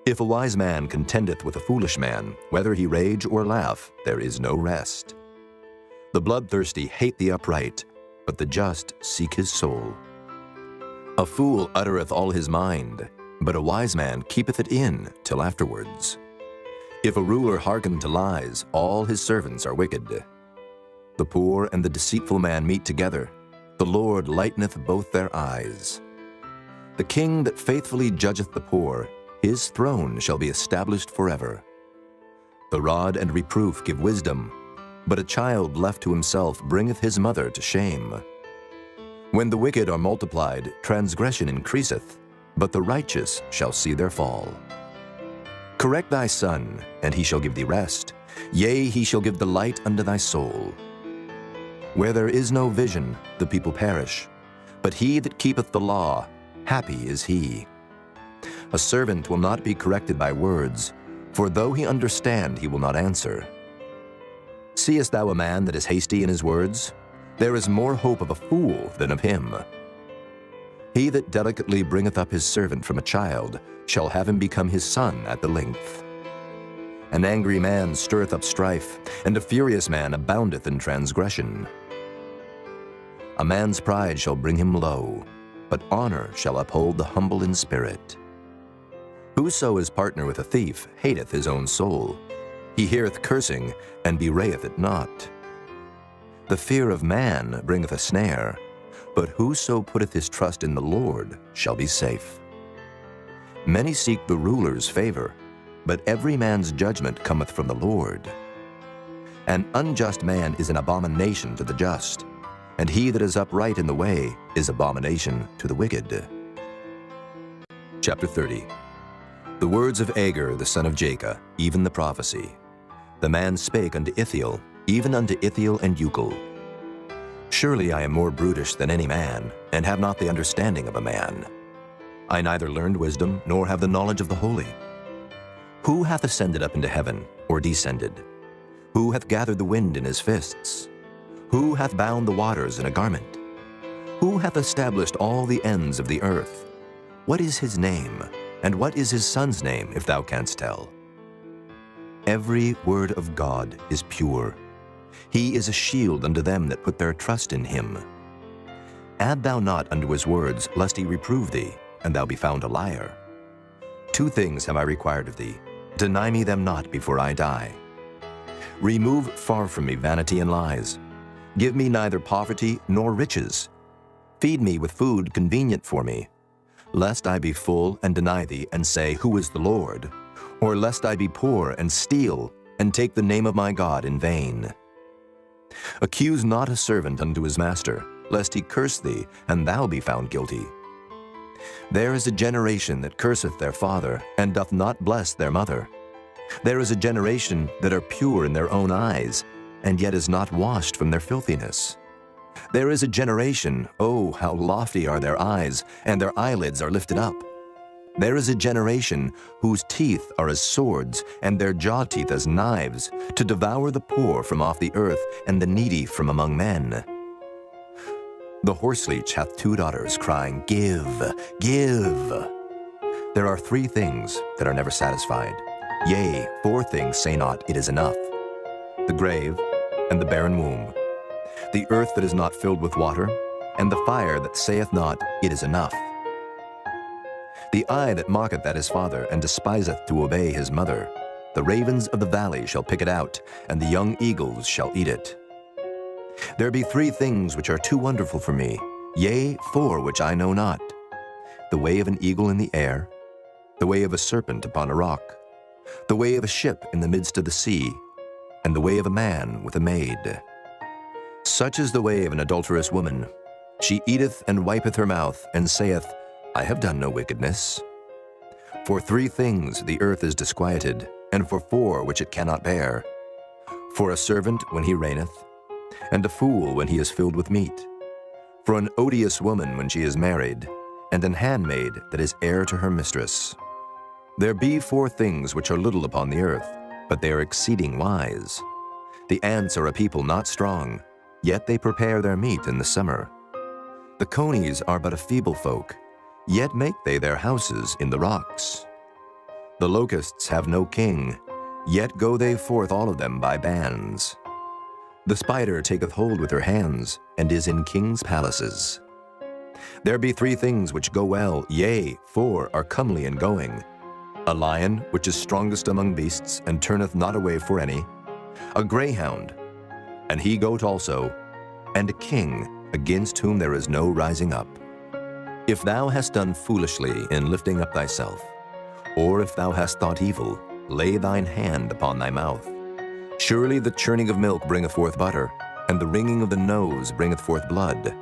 If a wise man contendeth with a foolish man, whether he rage or laugh, there is no rest. The bloodthirsty hate the upright, but the just seek his soul. A fool uttereth all his mind, but a wise man keepeth it in till afterwards. If a ruler hearken to lies, all his servants are wicked. The poor and the deceitful man meet together. The Lord lighteneth both their eyes. The king that faithfully judgeth the poor, his throne shall be established forever. The rod and reproof give wisdom, but a child left to himself bringeth his mother to shame. When the wicked are multiplied, transgression increaseth, but the righteous shall see their fall. Correct thy son, and he shall give thee rest. Yea, he shall give delight unto thy soul. Where there is no vision, the people perish, but he that keepeth the law, happy is he. A servant will not be corrected by words, for though he understand, he will not answer. Seest thou a man that is hasty in his words? There is more hope of a fool than of him. He that delicately bringeth up his servant from a child shall have him become his son at the length. An angry man stirreth up strife, and a furious man aboundeth in transgression. A man's pride shall bring him low, but honor shall uphold the humble in spirit. Whoso is partner with a thief hateth his own soul. He heareth cursing, and bewrayeth it not. The fear of man bringeth a snare, but whoso putteth his trust in the Lord shall be safe. Many seek the ruler's favor, but every man's judgment cometh from the Lord. An unjust man is an abomination to the just, and he that is upright in the way is abomination to the wicked. Chapter 30. The words of Agur the son of Jacob, even the prophecy. The man spake unto Ithiel, even unto Ithiel and Euchel. Surely I am more brutish than any man, and have not the understanding of a man. I neither learned wisdom, nor have the knowledge of the holy. Who hath ascended up into heaven, or descended? Who hath gathered the wind in his fists? Who hath bound the waters in a garment? Who hath established all the ends of the earth? What is his name, and what is his son's name, if thou canst tell? Every word of God is pure. He is a shield unto them that put their trust in him. Add thou not unto his words, lest he reprove thee, and thou be found a liar. 2 things have I required of thee. Deny me them not before I die. Remove far from me vanity and lies. Give me neither poverty nor riches. Feed me with food convenient for me, lest I be full and deny thee, and say, Who is the Lord? Or lest I be poor and steal, and take the name of my God in vain. Accuse not a servant unto his master, lest he curse thee, and thou be found guilty. There is a generation that curseth their father, and doth not bless their mother. There is a generation that are pure in their own eyes, and yet is not washed from their filthiness. There is a generation, oh, how lofty are their eyes, and their eyelids are lifted up. There is a generation whose teeth are as swords, and their jaw teeth as knives, to devour the poor from off the earth, and the needy from among men. The horseleech hath 2 daughters, crying, Give, give. There are 3 things that are never satisfied. Yea, 4 things say not, It is enough. The grave, and the barren womb, the earth that is not filled with water, and the fire that saith not, It is enough. The eye that mocketh at his father, and despiseth to obey his mother. The ravens of the valley shall pick it out, and the young eagles shall eat it. There be 3 things which are too wonderful for me, yea, 4 which I know not. The way of an eagle in the air, the way of a serpent upon a rock, the way of a ship in the midst of the sea, and the way of a man with a maid. Such is the way of an adulterous woman. She eateth and wipeth her mouth, and saith, I have done no wickedness. For 3 things the earth is disquieted, and for 4 which it cannot bear. For a servant when he reigneth, and a fool when he is filled with meat. For an odious woman when she is married, and an handmaid that is heir to her mistress. There be 4 things which are little upon the earth, but they are exceeding wise. The ants are a people not strong, yet they prepare their meat in the summer. The conies are but a feeble folk, yet make they their houses in the rocks. The locusts have no king, yet go they forth all of them by bands. The spider taketh hold with her hands, and is in kings' palaces. There be 3 things which go well, yea, 4 are comely in going. A lion, which is strongest among beasts, and turneth not away for any. A greyhound, and he goat also, and a king, against whom there is no rising up. If thou hast done foolishly in lifting up thyself, or if thou hast thought evil, lay thine hand upon thy mouth. Surely the churning of milk bringeth forth butter, and the wringing of the nose bringeth forth blood.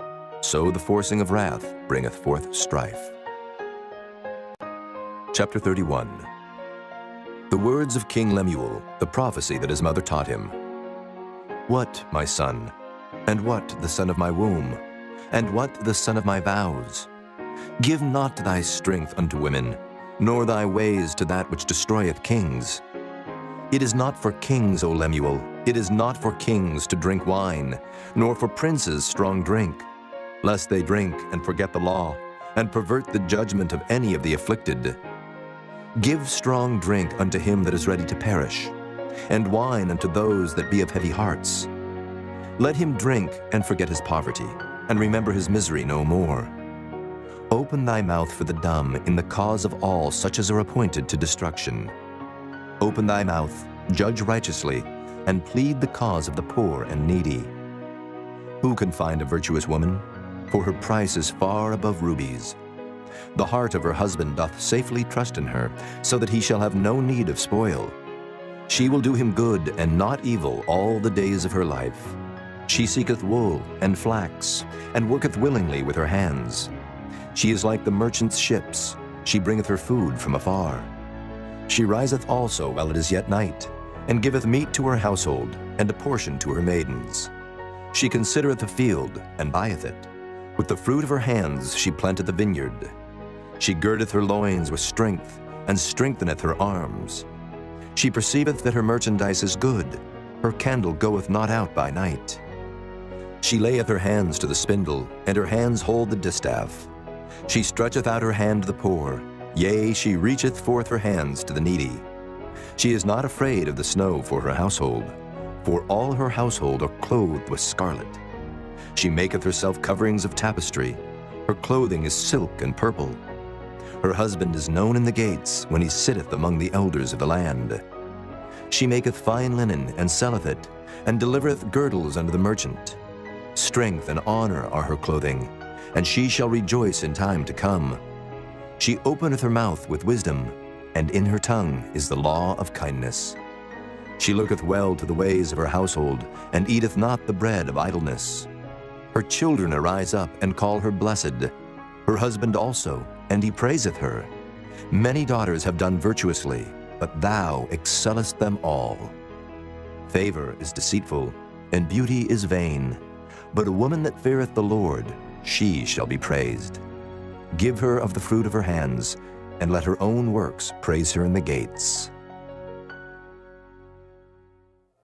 So the forcing of wrath bringeth forth strife. Chapter 31. The words of King Lemuel, the prophecy that his mother taught him. What, my son, and what the son of my womb, and what the son of my vows? Give not thy strength unto women, nor thy ways to that which destroyeth kings. It is not for kings, O Lemuel, it is not for kings to drink wine, nor for princes strong drink, lest they drink and forget the law, and pervert the judgment of any of the afflicted. Give strong drink unto him that is ready to perish, and wine unto those that be of heavy hearts. Let him drink and forget his poverty, and remember his misery no more. Open thy mouth for the dumb in the cause of all such as are appointed to destruction. Open thy mouth, judge righteously, and plead the cause of the poor and needy. Who can find a virtuous woman? For her price is far above rubies. The heart of her husband doth safely trust in her, so that he shall have no need of spoil. She will do him good and not evil all the days of her life. She seeketh wool and flax, and worketh willingly with her hands. She is like the merchant's ships, she bringeth her food from afar. She riseth also while it is yet night, and giveth meat to her household, and a portion to her maidens. She considereth the field, and buyeth it. With the fruit of her hands she planteth the vineyard. She girdeth her loins with strength, and strengtheneth her arms. She perceiveth that her merchandise is good, her candle goeth not out by night. She layeth her hands to the spindle, and her hands hold the distaff. She stretcheth out her hand to the poor, yea, she reacheth forth her hands to the needy. She is not afraid of the snow for her household, for all her household are clothed with scarlet. She maketh herself coverings of tapestry, her clothing is silk and purple. Her husband is known in the gates, when he sitteth among the elders of the land. She maketh fine linen, and selleth it, and delivereth girdles unto the merchant. Strength and honor are her clothing, and she shall rejoice in time to come. She openeth her mouth with wisdom, and in her tongue is the law of kindness. She looketh well to the ways of her household, and eateth not the bread of idleness. Her children arise up and call her blessed, her husband also, and he praiseth her. Many daughters have done virtuously, but thou excellest them all. Favor is deceitful, and beauty is vain, but a woman that feareth the Lord, she shall be praised. Give her of the fruit of her hands, and let her own works praise her in the gates.